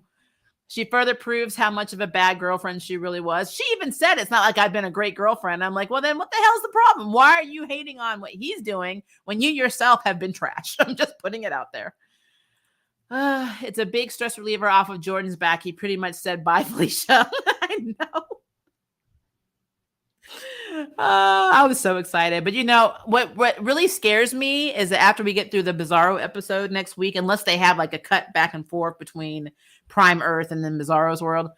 She further proves how much of a bad girlfriend she really was. She even said, it's not like I've been a great girlfriend. I'm like, well, then what the hell's the problem? Why are you hating on what he's doing when you yourself have been trash? I'm just putting it out there. It's a big stress reliever off of Jordan's back. He pretty much said, bye, Felicia. I know. I was so excited. But you know, what really scares me is that after we get through the Bizarro episode next week, unless they have like a cut back and forth between Prime Earth and then Bizarro's world,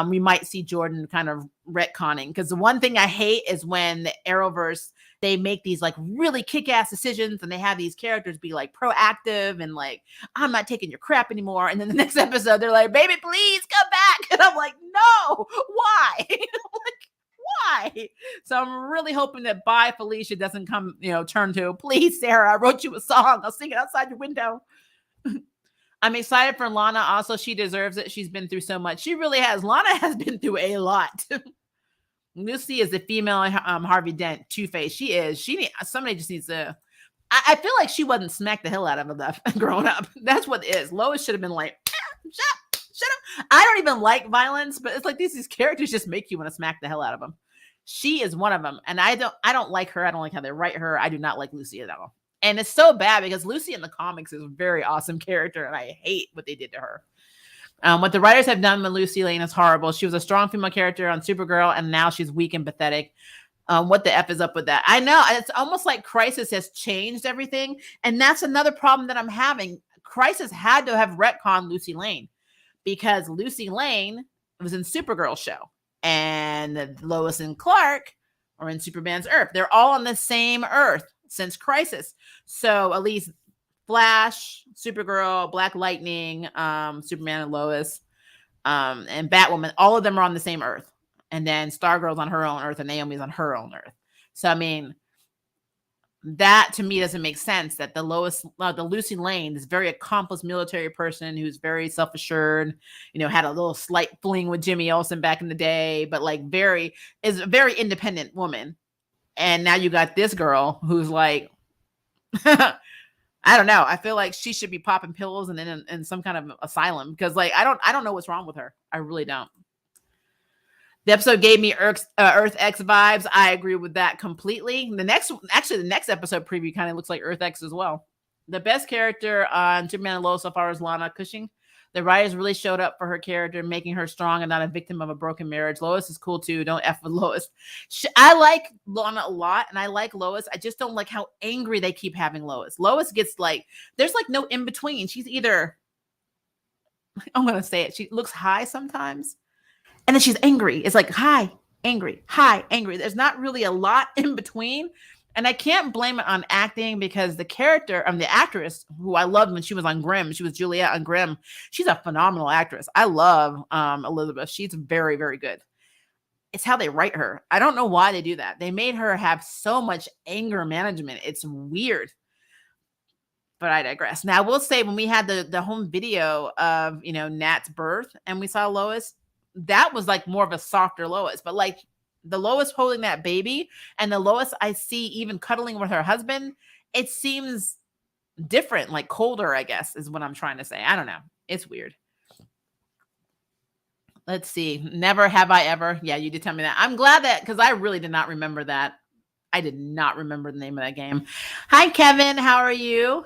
we might see Jordan kind of retconning. Because the one thing I hate is when the Arrowverse, they make these like really kick-ass decisions and they have these characters be like proactive and like, I'm not taking your crap anymore. And then the next episode, they're like, baby, please come back. And I'm like, no, why? Like, why? So I'm really hoping that Bye Felicia doesn't come, turn to, please, Sarah, I wrote you a song. I'll sing it outside your window. I'm excited for Lana. Also, she deserves it. She's been through so much. She really has. Lana has been through a lot. Lucy is the female Harvey Dent, Two-Face. She is. Somebody just needs to. I feel like she wasn't smacked the hell out of enough growing up. That's what it is. Lois should have been like, shut up. I don't even like violence, but it's like these characters just make you want to smack the hell out of them. She is one of them, and I don't like her. I don't like how they write her. I do not like Lucy at all. And it's so bad because Lucy in the comics is a very awesome character, and I hate what they did to her. What the writers have done with Lucy Lane is horrible. She was a strong female character on Supergirl, and now she's weak and pathetic. What the F is up with that? I know. It's almost like Crisis has changed everything, and that's another problem that I'm having. Crisis had to have retconned Lucy Lane because Lucy Lane was in Supergirl's show, and Lois and Clark are in Superman's Earth. They're all on the same Earth since Crisis. So at least Flash, Supergirl, Black Lightning, Superman and Lois, and Batwoman, all of them are on the same Earth. And then Stargirl's on her own Earth and Naomi's on her own Earth. So, I mean, that to me doesn't make sense that the Lucy Lane, this very accomplished military person who's very self-assured, had a little slight fling with Jimmy Olsen back in the day, but like is a very independent woman. And now you got this girl who's like, I don't know. I feel like she should be popping pills and then in some kind of asylum because like, I don't know what's wrong with her. I really don't. The episode gave me Earth X vibes. I agree with that completely. The next episode preview kind of looks like Earth X as well. The best character on Superman and Lois so far is Lana Cushing. The writers really showed up for her character, making her strong and not a victim of a broken marriage. Lois is cool too. Don't F with Lois. I like Lana a lot, and I like Lois. I just don't like how angry they keep having Lois. Lois gets like, there's like no in between. She's either, I'm going to say it, she looks high sometimes, and then she's angry. It's like high, angry, high, angry. There's not really a lot in between. And I can't blame it on acting because the character of the actress who I loved when she was on Grimm, she was Juliet on Grimm. She's a phenomenal actress. I love Elizabeth. She's very, very good. It's how they write her. I don't know why they do that. They made her have so much anger management. It's weird. But I digress. Now, I will say when we had the home video of, Nat's birth and we saw Lois, that was like more of a softer Lois. But like, the Lois holding that baby and the Lois I see even cuddling with her husband, it seems different, like colder, I guess, is what I'm trying to say. I don't know. It's weird. Let's see. Never have I ever. Yeah, you did tell me that. I'm glad that, because I really did not remember that. I did not remember the name of that game. Hi, Kevin. How are you?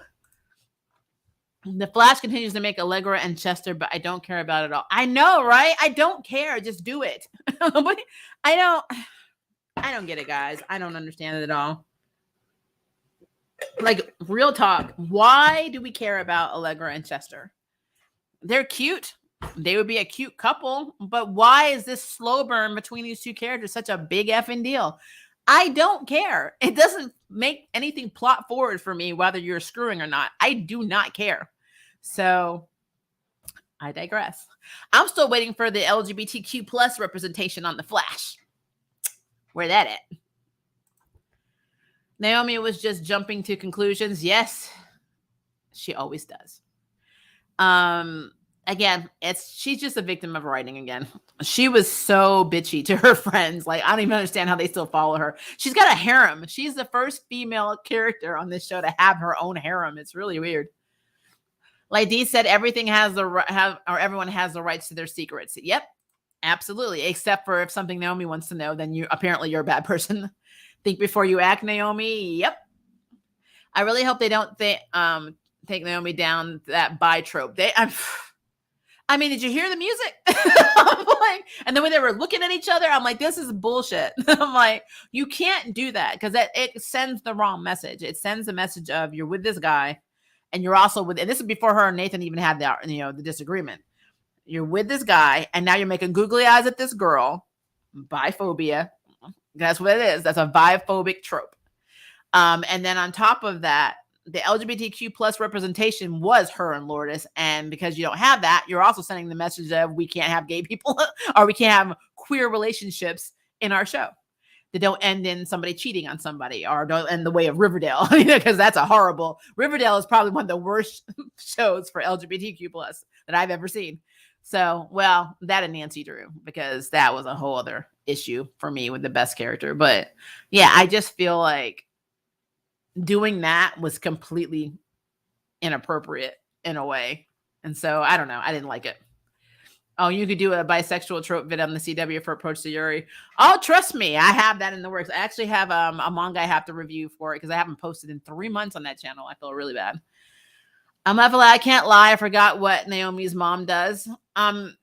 The Flash continues to make Allegra and Chester, but I don't care about it all. I know, right? I don't care. Just do it. But I don't get it, guys. I don't understand it at all. Like, real talk. Why do we care about Allegra and Chester? They're cute. They would be a cute couple, but why is this slow burn between these two characters such a big effing deal? I don't care. It doesn't make anything plot forward for me, whether you're screwing or not. I do not care. So I digress. I'm still waiting for the LGBTQ plus representation on the Flash. Where that at? Naomi was just jumping to conclusions. Yes, she always does. Again, she's just a victim of writing again. She was so bitchy to her friends. Like, I don't even understand how they still follow her. She's got a harem. She's the first female character on this show to have her own harem. It's really weird. Like Dee said, everything has everyone has the rights to their secrets. Yep, absolutely. Except for if something Naomi wants to know, then you're a bad person. Think before you act, Naomi. Yep. I really hope they don't take Naomi down that bi trope. I mean, did you hear the music? I'm like, and the way they were looking at each other, I'm like, this is bullshit. I'm like, you can't do that because it sends the wrong message. It sends a message of you're with this guy, and you're also with, and this is before her and Nathan even had the disagreement. You're with this guy, and now you're making googly eyes at this girl. Biphobia. That's what it is. That's a biphobic trope. And then on top of that, the LGBTQ plus representation was her and Lourdes. And because you don't have that, you're also sending the message of we can't have gay people or we can't have queer relationships in our show. They don't end in somebody cheating on somebody or don't end the way of Riverdale, because that's a horrible. Riverdale is probably one of the worst shows for LGBTQ plus that I've ever seen. So, well, that and Nancy Drew, because that was a whole other issue for me with the best character. But yeah, I just feel like doing that was completely inappropriate in a way. And so I don't know. I didn't like it. Oh, you could do a bisexual trope vid on the CW for Approach to Yuri. Oh, trust me. I have that in the works. I actually have a manga I have to review for it because I haven't posted in 3 months on that channel. I feel really bad. I can't lie. I forgot what Naomi's mom does. I'm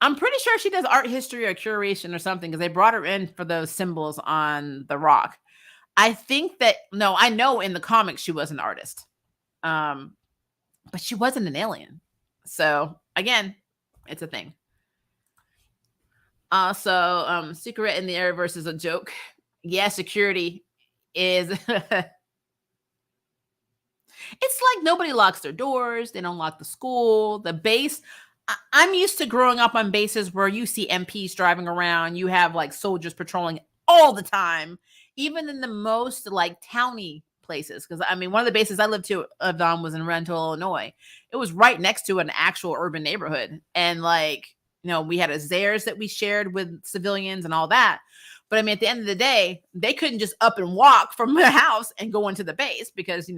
pretty sure she does art history or curation or something because they brought her in for those symbols on The Rock. I think that, no, I know in the comics she was an artist, but she wasn't an alien. So again, it's a thing. Also, Secret in the Arrowverse is a joke. Yeah, security is. It's like nobody locks their doors. They don't lock the school, the base. I'm used to growing up on bases where you see MPs driving around. You have like soldiers patrolling all the time, even in the most like towny places. Because I mean, one of the bases I lived on was in Rental, Illinois. It was right next to an actual urban neighborhood, and like, we had a Zaire's that we shared with civilians and all that. But I mean, at the end of the day, they couldn't just up and walk from the house and go into the base because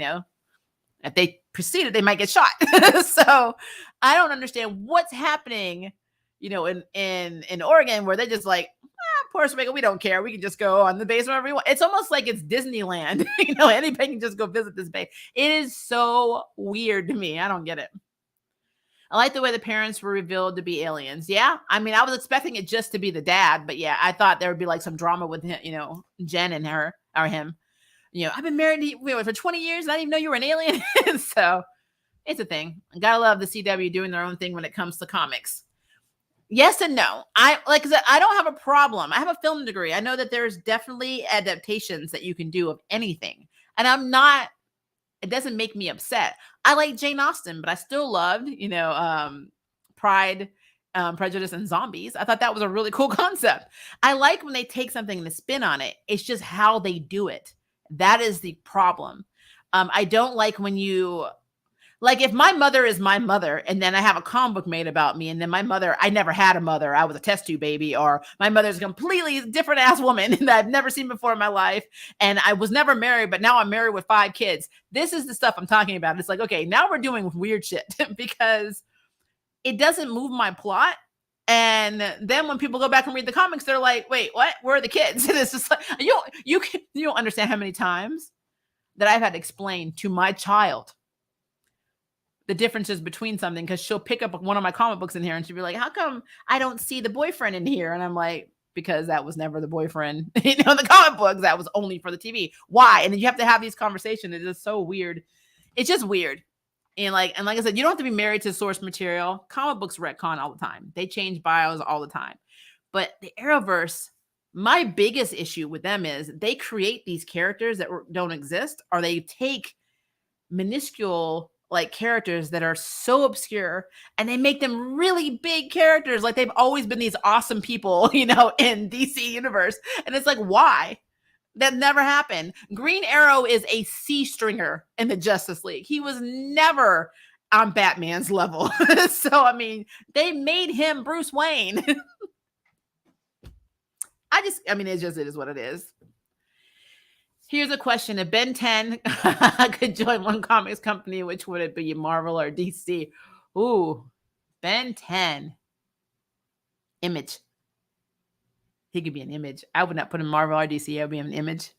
if they proceeded, they might get shot. So I don't understand what's happening, in Oregon, where they're just like, Puerto Rico, we don't care. We can just go on the base wherever we want. It's almost like it's Disneyland. Anybody can just go visit this base. It is so weird to me. I don't get it. I like the way the parents were revealed to be aliens. Yeah. I mean, I was expecting it just to be the dad, but yeah, I thought there would be like some drama with him, Jen and her or him. I've been married to you for 20 years. And I didn't even know you were an alien. So it's a thing. I gotta love the CW doing their own thing when it comes to comics. Yes and no. I don't have a problem. I have a film degree. I know that there's definitely adaptations that you can do of anything. And it doesn't make me upset. I like Jane Austen, but I still loved, Pride, Prejudice, and Zombies. I thought that was a really cool concept. I like when they take something and spin on it. It's just how they do it. That is the problem. I don't like when if my mother is my mother and then I have a comic book made about me and then my mother, I never had a mother. I was a test tube baby, or my mother's a completely different ass woman that I've never seen before in my life. And I was never married, but now I'm married with 5 kids. This is the stuff I'm talking about. It's like, okay, now we're doing weird shit because it doesn't move my plot. And then when people go back and read the comics, they're like, wait, what? Where are the kids? And it's just like, you don't understand how many times that I've had to explain to my child the differences between something, because she'll pick up one of my comic books in here and she'll be like, how come I don't see the boyfriend in here? And I'm like, because that was never the boyfriend, in the comic books. That was only for the TV. Why? And then you have to have these conversations. It's just so weird. It's just weird. And like I said, you don't have to be married to source material. Comic books retcon all the time. They change bios all the time. But the Arrowverse, my biggest issue with them is they create these characters that don't exist, or they take minuscule characters that are so obscure and they make them really big characters. Like they've always been these awesome people, in DC universe. And it's like, why? That never happened. Green Arrow is a C stringer in the Justice League. He was never on Batman's level. So, I mean, they made him Bruce Wayne. It is what it is. Here's a question. If Ben 10 could join one comics company, which would it be, Marvel or DC? Ooh, Ben 10. Image. He could be an Image. I would not put him Marvel or DC. I would be an Image.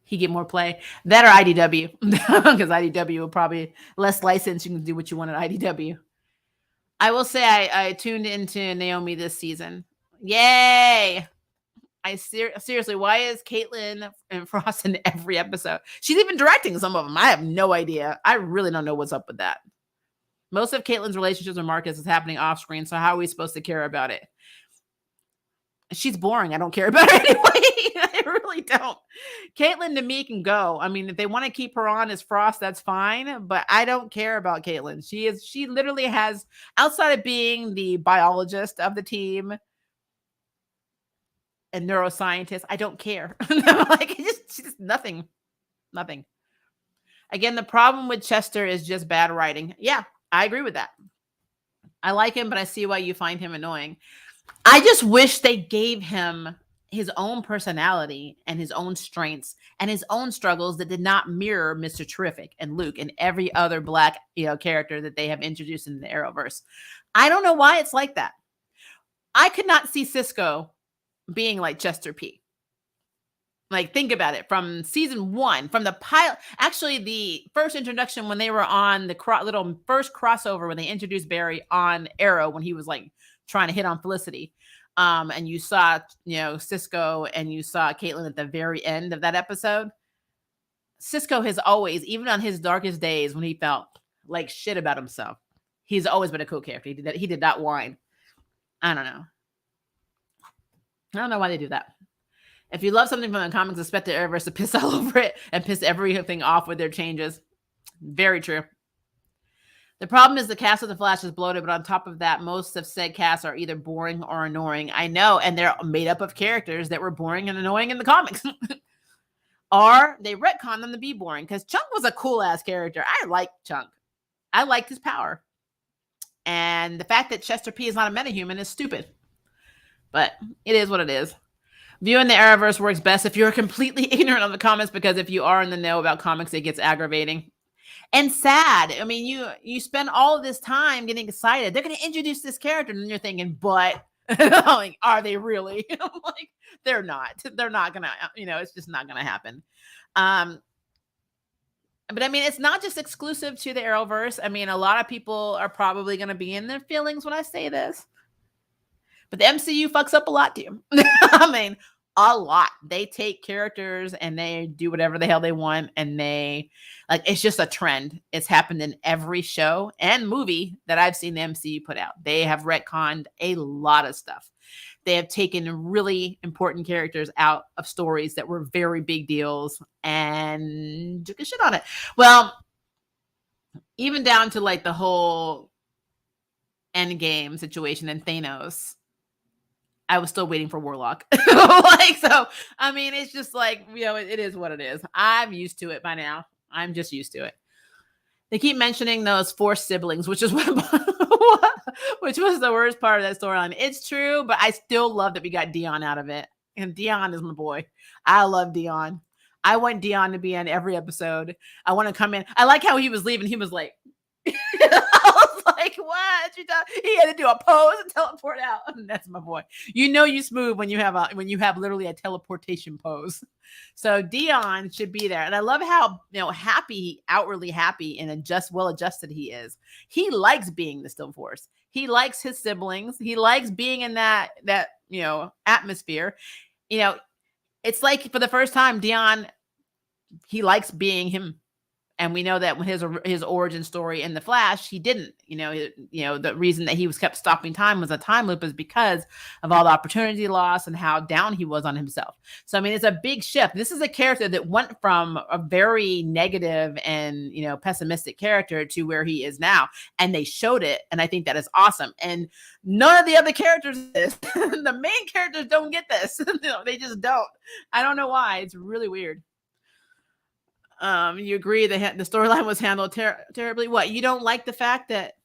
He get more play. That or IDW. Because IDW will probably less license. You can do what you want at IDW. I will say I tuned into Naomi this season. Yay! Seriously, why is Caitlin and Frost in every episode? She's even directing some of them. I have no idea. I really don't know what's up with that. Most of Caitlin's relationships with Marcus is happening off screen, so how are we supposed to care about it? She's boring. I don't care about her anyway. I really don't. Caitlin to me can go. I mean, if they want to keep her on as Frost, that's fine. But I don't care about Caitlin. She literally has, outside of being the biologist of the team and neuroscientist, I don't care. Like, she's just nothing. Again, the problem with Chester is just bad writing. Yeah, I agree with that. I like him, but I see why you find him annoying. I just wish they gave him his own personality and his own strengths and his own struggles that did not mirror Mr. Terrific and Luke and every other Black, character that they have introduced in the Arrowverse. I don't know why it's like that. I could not see Cisco being like Chester P. Like, think about it. From season 1, from the pilot, actually the first introduction when they were on the little first crossover when they introduced Barry on Arrow when he was like trying to hit on Felicity. And you saw, Cisco and you saw Caitlin at the very end of that episode. Cisco has always, even on his darkest days when he felt like shit about himself, he's always been a cool character. He did not whine. I don't know why they do that. If you love something from the comics, expect the Arrowverse to piss all over it and piss everything off with their changes. Very true. The problem is the cast of The Flash is bloated, but on top of that, most of said casts are either boring or annoying. I know, and they're made up of characters that were boring and annoying in the comics. Or they retcon them to be boring, because Chunk was a cool-ass character. I liked Chunk. I liked his power. And the fact that Chester P is not a metahuman is stupid. But it is what it is. Viewing the Arrowverse works best if you're completely ignorant of the comics, because if you are in the know about comics, it gets aggravating. And sad. I mean, you spend all of this time getting excited. They're going to introduce this character, and you're thinking, but like, are they really? Like, they're not. They're not going to. It's just not going to happen. But I mean, it's not just exclusive to the Arrowverse. I mean, a lot of people are probably going to be in their feelings when I say this. But the MCU fucks up a lot too. I mean, a lot. They take characters and they do whatever the hell they want, and it's just a trend. It's happened in every show and movie that I've seen the MCU put out. They have retconned a lot of stuff. They have taken really important characters out of stories that were very big deals and took a shit on it. Well, even down to like the whole Endgame situation and Thanos, I was still waiting for Warlock. So, I mean, it's just like, it is what it is. I'm used to it by now. I'm just used to it. They keep mentioning those 4 siblings, which is which was the worst part of that storyline. It's true, but I still love that we got Dion out of it. And Dion is my boy. I love Dion. I want Dion to be on every episode. I want to come in. I like how he was leaving. He was like, I was like, what? He had to do a pose and teleport out. That's my boy. You smooth when you have literally a teleportation pose. So Dion should be there. And I love how outwardly happy and well adjusted he is. He likes being the Still Force. He likes his siblings. He likes being in that atmosphere. It's like for the first time, Dion, he likes being him. And we know that his origin story in the Flash, he didn't. The reason that he was kept stopping time was a time loop is because of all the opportunity loss and how down he was on himself. So I mean, it's a big shift. This is a character that went from a very negative and pessimistic character to where he is now, and they showed it, and I think that is awesome. And none of the other characters the main characters don't get this. They just don't. I don't know why. It's really weird. You agree that the storyline was handled terribly? What, you don't like the fact that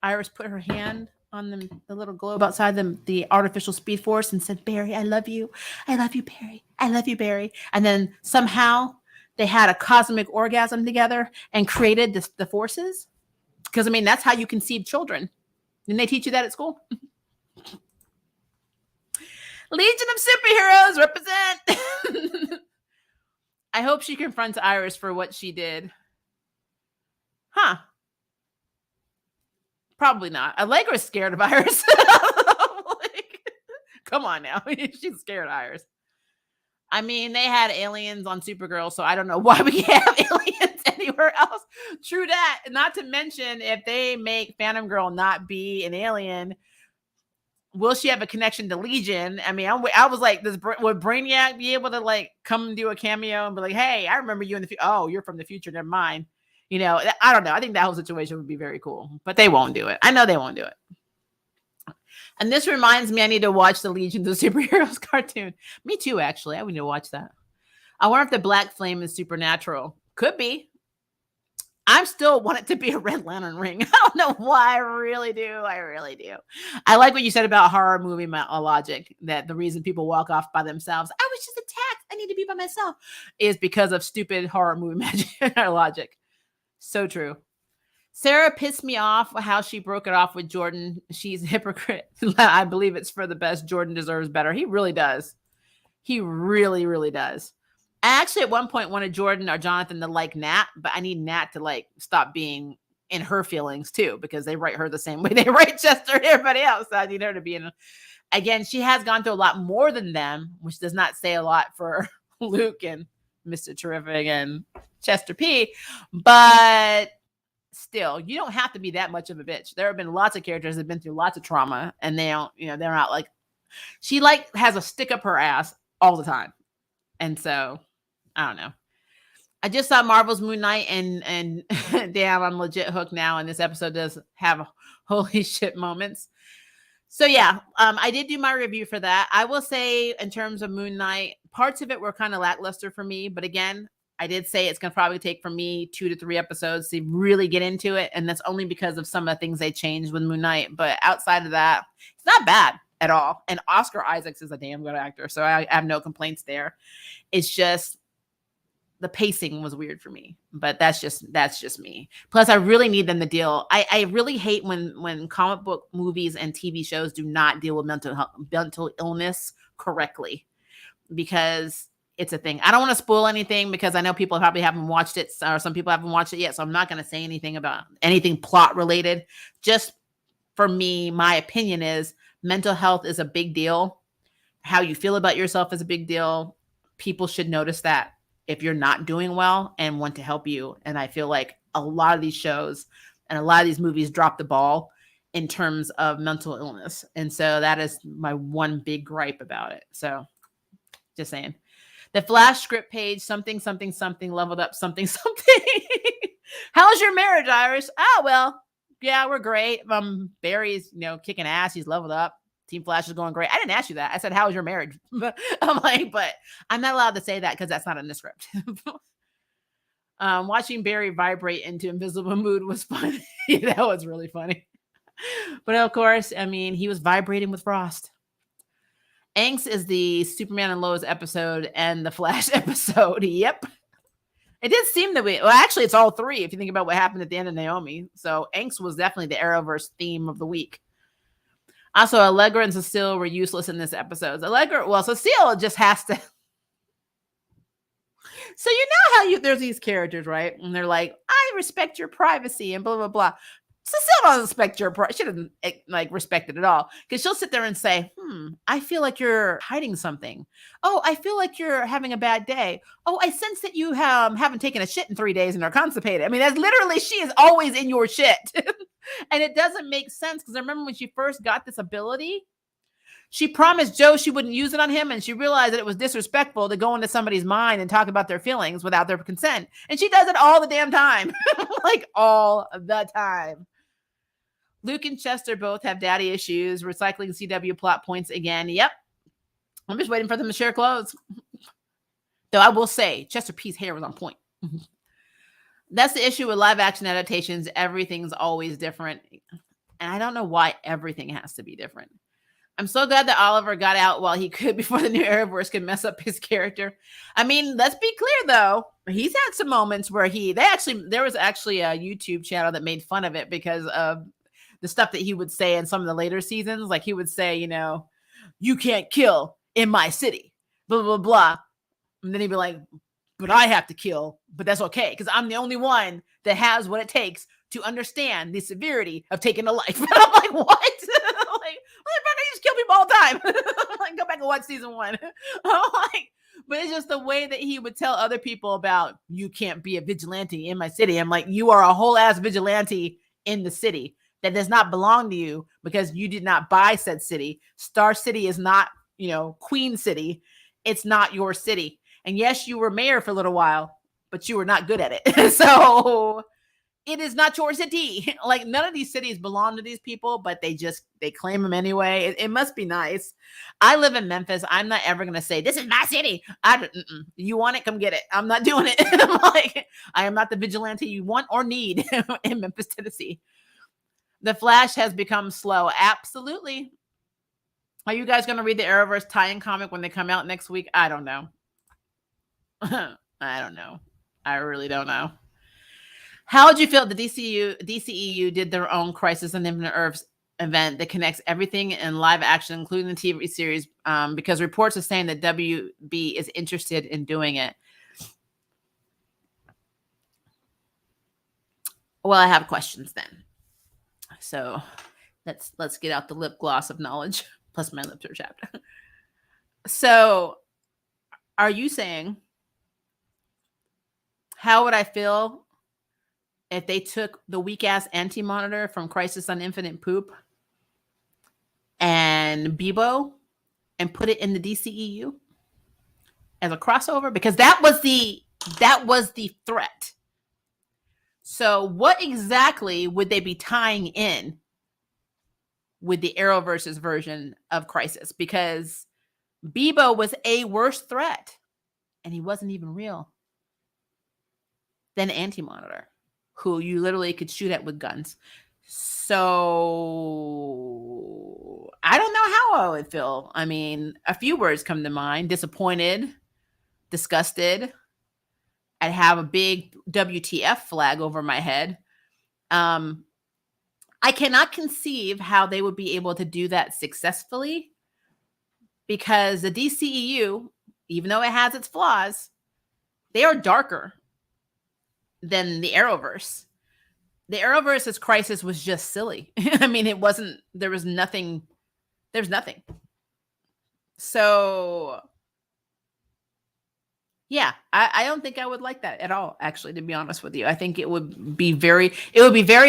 Iris put her hand on the little globe outside the artificial Speed Force and said, "Barry, I love you. I love you, Barry. I love you, Barry." And then somehow they had a cosmic orgasm together and created the forces? Because, I mean, that's how you conceive children. Didn't they teach you that at school? Legion of Superheroes, represent! I hope she confronts Iris for what she did. Huh. Probably not. Allegra's scared of Iris. Come on now. She's scared of Iris. I mean, they had aliens on Supergirl, so I don't know why we can't have aliens anywhere else. True that. Not to mention, if they make Phantom Girl not be an alien, will she have a connection to Legion? I mean, I was like, would Brainiac be able to come and do a cameo and be like, "Hey, I remember you in the future. Oh, you're from the future. Never mind." I don't know. I think that whole situation would be very cool, but they won't do it. I know they won't do it. And this reminds me, I need to watch the Legion of Superheroes cartoon. Me too, actually. I would need to watch that. I wonder if the Black Flame is supernatural. Could be. I still want it to be a Red Lantern ring. I don't know why. I really do. I like what you said about horror movie logic, that the reason people walk off by themselves, "I was just attacked, I need to be by myself," is because of stupid horror movie magic logic. So true. Sarah pissed me off how she broke it off with Jordan. She's a hypocrite. I believe it's for the best. Jordan deserves better. He really does. He really, really does. I actually at one point wanted Jordan or Jonathan to like Nat, but I need Nat to stop being in her feelings too, because they write her the same way they write Chester and everybody else. So I need her to be in. Again, she has gone through a lot more than them, which does not say a lot for Luke and Mr. Terrific and Chester P. But still, you don't have to be that much of a bitch. There have been lots of characters that have been through lots of trauma, and they don't, they're not she has a stick up her ass all the time. And so, I don't know. I just saw Marvel's Moon Knight, and damn, I'm legit hooked now. And this episode does have holy shit moments. So yeah, I did do my review for that. I will say, in terms of Moon Knight, parts of it were kind of lackluster for me. But again, I did say it's going to probably take for me 2 to 3 episodes to really get into it. And that's only because of some of the things they changed with Moon Knight. But outside of that, it's not bad at all. And Oscar Isaacs is a damn good actor, so I have no complaints there. It's just the pacing was weird for me, but that's just me. Plus, I really need them to deal. I really hate when comic book movies and TV shows do not deal with mental illness correctly, because it's a thing. I don't want to spoil anything because I know people probably haven't watched it, or some people haven't watched it yet. So I'm not going to say anything about anything plot related. Just for me, my opinion is mental health is a big deal. How you feel about yourself is a big deal. People should notice that if you're not doing well and want to help you. And I feel like a lot of these shows and a lot of these movies drop the ball in terms of mental illness. And so that is my one big gripe about it. So just saying. The Flash script page, something, leveled up, something. How's your marriage, Iris? Oh, well, yeah, we're great. Barry's, kicking ass. He's leveled up. Team Flash is going great. I didn't ask you that. I said, how was your marriage? I'm like, but I'm not allowed to say that because that's not in the script. Watching Barry vibrate into invisible mood was funny. That was really funny. But of course, I mean, he was vibrating with Frost. Angst is the Superman and Lois episode and the Flash episode. Yep. It did seem that well, actually, it's all three if you think about what happened at the end of Naomi. So Angst was definitely the Arrowverse theme of the week. Also, Allegra and Cecile were useless in this episode. Cecile just has to. So how there's these characters, right? And they're like, "I respect your privacy," and blah, blah, blah. So still don't respect your approach. She doesn't like respect it at all because she'll sit there and say, I feel like you're hiding something. Oh, I feel like you're having a bad day. Oh, I sense that you haven't taken a shit in 3 days and are constipated. I mean, that's literally, she is always in your shit. And it doesn't make sense because I remember when she first got this ability, she promised Joe she wouldn't use it on him, and she realized that it was disrespectful to go into somebody's mind and talk about their feelings without their consent. And she does it all the damn time. Like all the time. Luke and Chester both have daddy issues, recycling CW plot points again. Yep. I'm just waiting for them to share clothes. Though I will say, Chester P's hair was on point. That's the issue with live action adaptations. Everything's always different. And I don't know why everything has to be different. I'm so glad that Oliver got out while he could before the new Arrowverse could mess up his character. I mean, let's be clear though. He's had some moments where there was actually a YouTube channel that made fun of it because of the stuff that he would say in some of the later seasons. Like he would say, you can't kill in my city, blah, blah, blah. And then he'd be like, but I have to kill, but that's okay because I'm the only one that has what it takes to understand the severity of taking a life. And I'm like, what? Like, I just kill people all the time. Like, go back and watch season 1. But it's just the way that he would tell other people about, you can't be a vigilante in my city. I'm like, you are a whole ass vigilante in the city that does not belong to you because you did not buy said city. Star City is not, Queen City. It's not your city. And yes, you were mayor for a little while, but you were not good at it. So it is not your city. Like none of these cities belong to these people, but they claim them anyway. It must be nice. I live in Memphis. I'm not ever going to say, this is my city. You want it? Come get it. I'm not doing it. I'm like, I am not the vigilante you want or need in Memphis, Tennessee. The Flash has become slow. Absolutely. Are you guys going to read the Arrowverse tie-in comic when they come out next week? I don't know. I don't know. I really don't know. How would you feel the DCEU did their own Crisis on Infinite Earths event that connects everything in live action, including the TV series, because reports are saying that WB is interested in doing it? Well, I have questions then. So let's get out the lip gloss of knowledge plus my lip chapter. So are you saying, how would I feel if they took the weak ass Anti-Monitor from Crisis on Infinite Poop and Bebo and put it in the DCEU as a crossover? Because that was the threat. So what exactly would they be tying in with the Arrowverse's version of Crisis? Because Bebo was a worse threat and he wasn't even real than Anti-Monitor, who you literally could shoot at with guns. So I don't know how I would feel. I mean, a few words come to mind: disappointed, disgusted. I'd have a big WTF flag over my head. I cannot conceive how they would be able to do that successfully, because the DCEU, even though it has its flaws, they are darker than the Arrowverse. The Arrowverse's Crisis was just silly. I mean, there's nothing. So yeah, I don't think I would like that at all, actually, to be honest with you. I think it would be very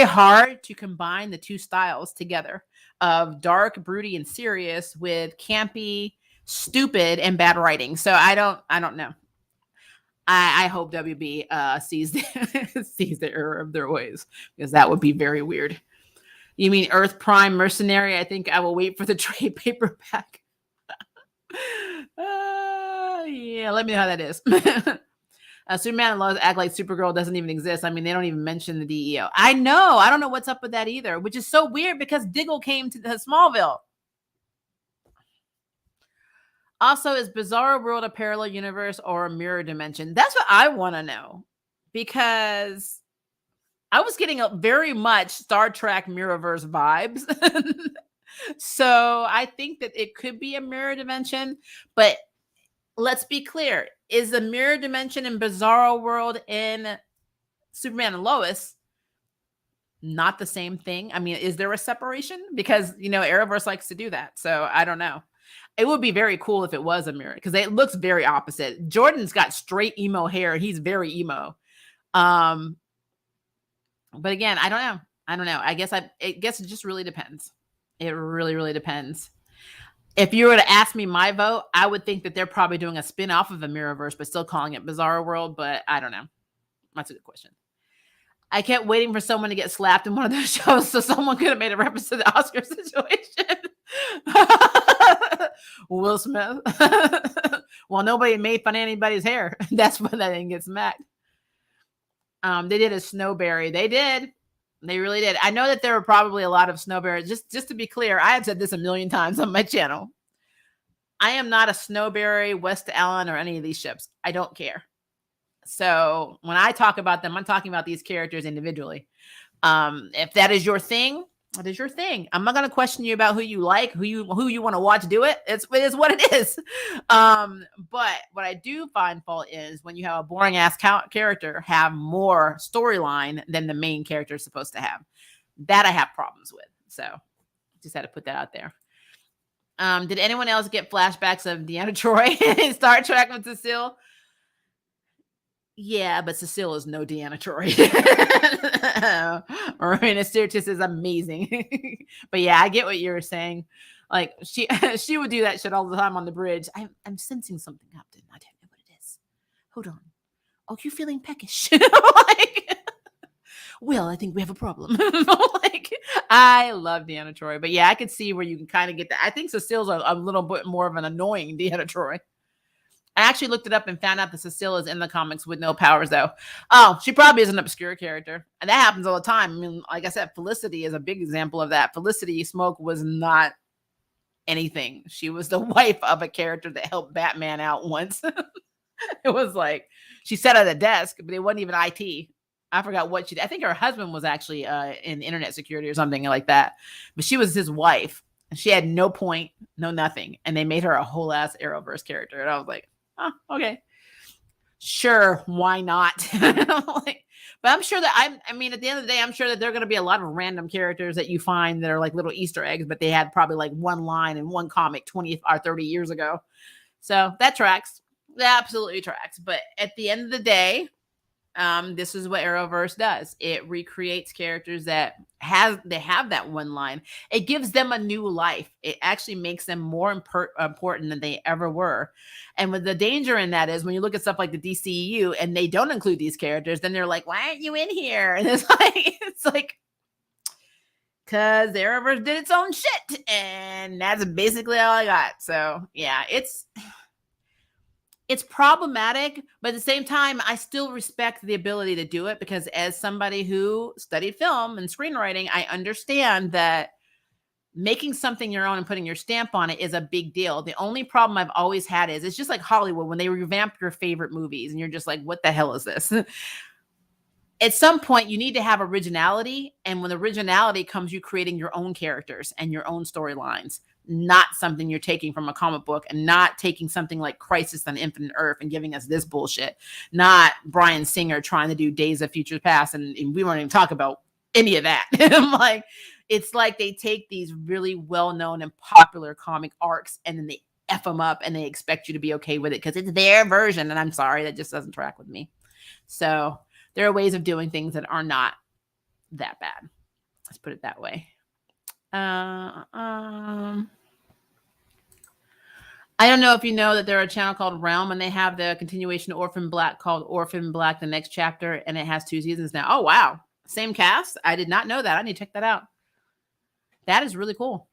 hard to combine the two styles together of dark, broody, and serious with campy, stupid, and bad writing. So I don't know. I hope WB sees the error of their ways, because that would be very weird. You mean Earth Prime Mercenary? I think I will wait for the trade paperback. Yeah, let me know how that is. Superman and Lois act like Supergirl doesn't even exist. I mean, they don't even mention the DEO. I know. I don't know what's up with that either, which is so weird because Diggle came to Smallville. Also, is Bizarro World a parallel universe or a mirror dimension? That's what I want to know, because I was getting a very much Star Trek Mirrorverse vibes. So I think that it could be a mirror dimension, but let's be clear. Is the mirror dimension in Bizarro World in Superman and Lois? not the same thing. I mean, is there a separation? Because, Arrowverse likes to do that. So I don't know. It would be very cool if it was a mirror because it looks very opposite. Jordan's got straight emo hair and he's very emo. But again, I don't know. I guess it just really depends. It really, really depends. If you were to ask me my vote, I would think that they're probably doing a spin-off of the Mirrorverse, but still calling it Bizarro World. But I don't know. That's a good question. I kept waiting for someone to get slapped in one of those shows so someone could have made a reference to the Oscar situation. Will Smith. Well, nobody made fun of anybody's hair. That's why they didn't get smacked. They did a Snowberry. They did. They really did. I know that there were probably a lot of Snowberries. Just to be clear, I have said this a million times on my channel. I am not a Snowberry, West Allen, or any of these ships. I don't care. So when I talk about them, I'm talking about these characters individually. If that is your thing, that is your thing. I'm not going to question you about who you like, who you want to watch do it. It is what it is. But what I do find fault is when you have a boring ass character have more storyline than the main character is supposed to have. That I have problems with. So just had to put that out there. Did anyone else get flashbacks of Deanna Troi in Star Trek with Cecile? Yeah, but Cecile is no Deanna Troi. Marina Sirtis is amazing. But yeah, I get what you're saying. Like she would do that shit all the time on the bridge. I'm sensing something, Captain. I don't know what it is. Hold on. Oh, you're feeling peckish. Well, I think we have a problem. I love Deanna Troi. But yeah, I could see where you can kind of get that. I think Cecile's a little bit more of an annoying Deanna Troi. I actually looked it up and found out that Cecile is in the comics with no powers, though. Oh, she probably is an obscure character. And that happens all the time. I mean, like I said, Felicity is a big example of that. Felicity Smoke was not anything. She was the wife of a character that helped Batman out once. It was like, she sat at a desk, but it wasn't even IT. I forgot what she did. I think her husband was actually in internet security or something like that. But she was his wife. And she had no point, no nothing. And they made her a whole ass Arrowverse character. And I was like, oh, okay. Sure, why not? But I'm sure that I mean, at the end of the day, I'm sure that there are going to be a lot of random characters that you find that are like little Easter eggs, but they had probably like one line in one comic 20 or 30 years ago. So that tracks. That absolutely tracks. But at the end of the day, this is what Arrowverse does. It recreates characters that have that one line. It gives them a new life. It actually makes them more important than they ever were. And with the danger in that is when you look at stuff like the DCEU and they don't include these characters, then they're like, why aren't you in here? And it's like, because Arrowverse did its own shit. And that's basically all I got. So yeah, it's problematic, but at the same time, I still respect the ability to do it because as somebody who studied film and screenwriting, I understand that making something your own and putting your stamp on it is a big deal. The only problem I've always had is it's just like Hollywood when they revamp your favorite movies and you're just like, what the hell is this? At some point, you need to have originality. And when originality comes, you creating your own characters and your own storylines. Not something you're taking from a comic book and not taking something like Crisis on Infinite Earth and giving us this bullshit. Not Bryan Singer trying to do Days of Future Past. And we won't even talk about any of that. It's like they take these really well-known and popular comic arcs and then they F them up and they expect you to be okay with it because it's their version. And I'm sorry, that just doesn't track with me. So there are ways of doing things that are not that bad. Let's put it that way. I don't know if you know that there's a channel called Realm and they have the continuation of Orphan Black called Orphan Black The Next Chapter, and it has 2 seasons now. Oh, wow. Same cast? I did not know that. I need to check that out. That is really cool.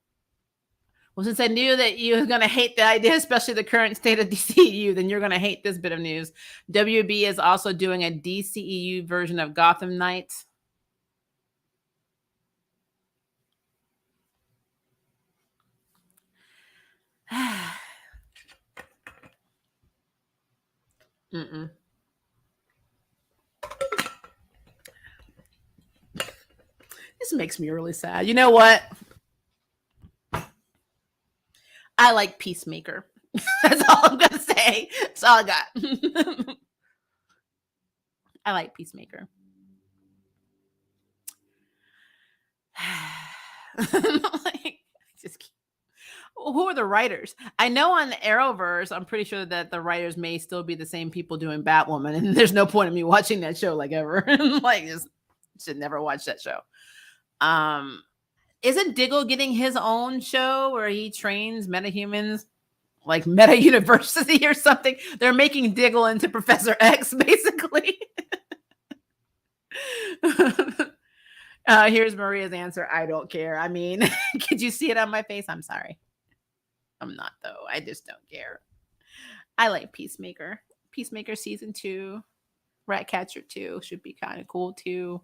Well, since I knew that you were going to hate the idea, especially the current state of DCEU, then you're going to hate this bit of news. WB is also doing a DCEU version of Gotham Knights. Mm-mm. This makes me really sad. You know what? I like Peacemaker. That's all I'm going to say. That's all I got. I like Peacemaker. Like, just who are the writers? I know on Arrowverse, I'm pretty sure that the writers may still be the same people doing Batwoman, and there's no point in me watching that show like ever. Like, just should never watch that show. Isn't Diggle getting his own show where he trains metahumans, like Meta University or something? They're making Diggle into Professor X, basically. Here's Maria's answer. I don't care. I mean, could you see it on my face? I'm sorry. I'm not, though. I just don't care. I like Peacemaker. Peacemaker season 2. Ratcatcher 2 should be kind of cool too.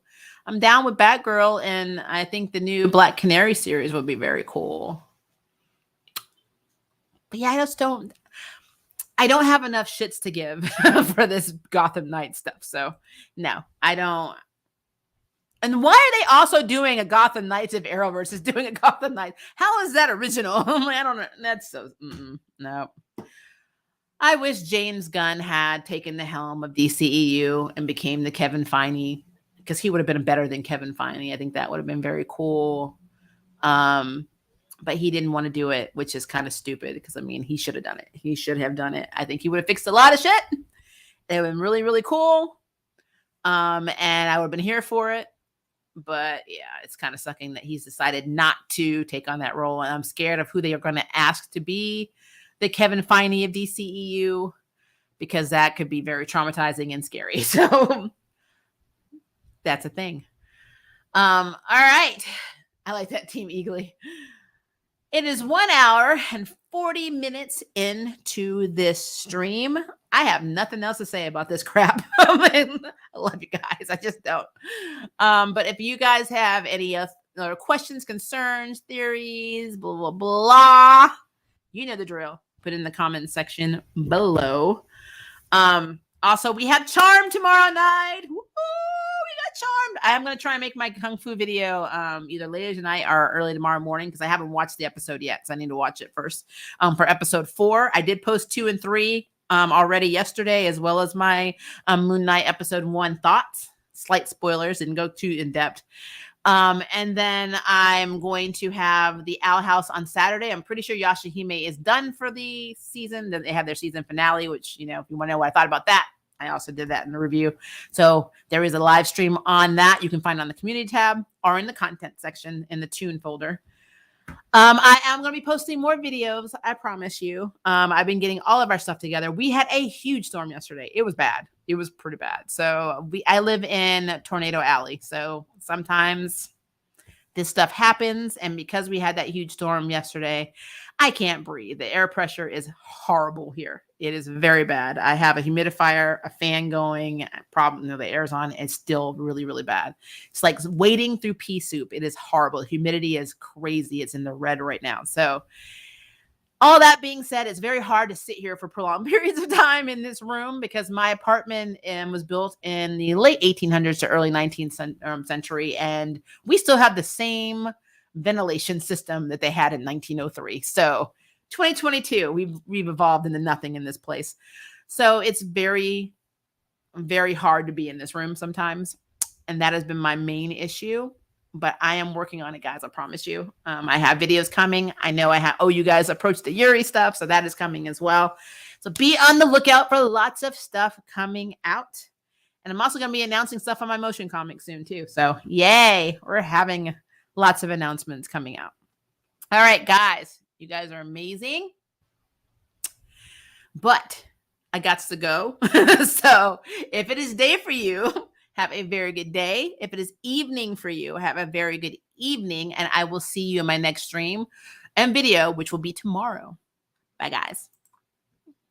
I'm down with Batgirl, and I think the new Black Canary series would be very cool. But yeah, I don't have enough shits to give for this Gotham Knights stuff. So no, I don't. And why are they also doing a Gotham Knights if Arrowverse is doing a Gotham Knights? How is that original? I don't know. That's so no. I wish James Gunn had taken the helm of DCEU and became the Kevin Feige, because he would have been better than Kevin Feige. I think that would have been very cool. But he didn't want to do it, which is kind of stupid, because I mean, he should have done it. He should have done it. I think he would have fixed a lot of shit. It would have been really, really cool. And I would have been here for it. But yeah, it's kind of sucking that he's decided not to take on that role. And I'm scared of who they are going to ask to be the Kevin Feige of DCEU, because that could be very traumatizing and scary. So that's a thing. All right. I like that, Team Eagly. It is 1 hour and 40 minutes into this stream. I have nothing else to say about this crap. I love you guys. I just don't. But if you guys have any other questions, concerns, theories, blah, blah, blah, you know the drill. Put in the comment section below. Also, we have Charm tomorrow night. Woo-hoo, we got Charmed. I'm going to try and make my Kung Fu video either later tonight or early tomorrow morning, because I haven't watched the episode yet, so I need to watch it first. For episode 4, I did post 2 and 3 already yesterday, as well as my Moon Knight episode 1 thoughts. Slight spoilers, didn't go too in depth. And then I'm going to have the Owl House on Saturday. I'm pretty sure Yashahime is done for the season. Then they have their season finale, which, you know, if you want to know what I thought about that, I also did that in the review. So there is a live stream on that. You can find on the community tab or in the content section in the tune folder. I am going to be posting more videos. I promise you. I've been getting all of our stuff together. We had a huge storm yesterday. It was bad. It was pretty bad. So I live in Tornado Alley. So sometimes this stuff happens. And because we had that huge storm yesterday, I can't breathe. The air pressure is horrible here. It is very bad. I have a humidifier, a fan going. The air's on. It's still really, really bad. It's like wading through pea soup. It is horrible. Humidity is crazy. It's in the red right now. So all that being said, it's very hard to sit here for prolonged periods of time in this room, because my apartment was built in the late 1800s to early 19th century, and we still have the same ventilation system that they had in 1903. So 2022, we've evolved into nothing in this place. So it's very, very hard to be in this room sometimes, and that has been my main issue. But I am working on it, guys. I promise you. I have videos coming. I know you guys approached the Yuri stuff, so that is coming as well. So be on the lookout for lots of stuff coming out. And I'm also going to be announcing stuff on my motion comic soon too. So yay, we're having lots of announcements coming out. All right, guys, you guys are amazing. But I got to go. So if it is day for you, have a very good day. If it is evening for you, have a very good evening. And I will see you in my next stream and video, which will be tomorrow. Bye, guys.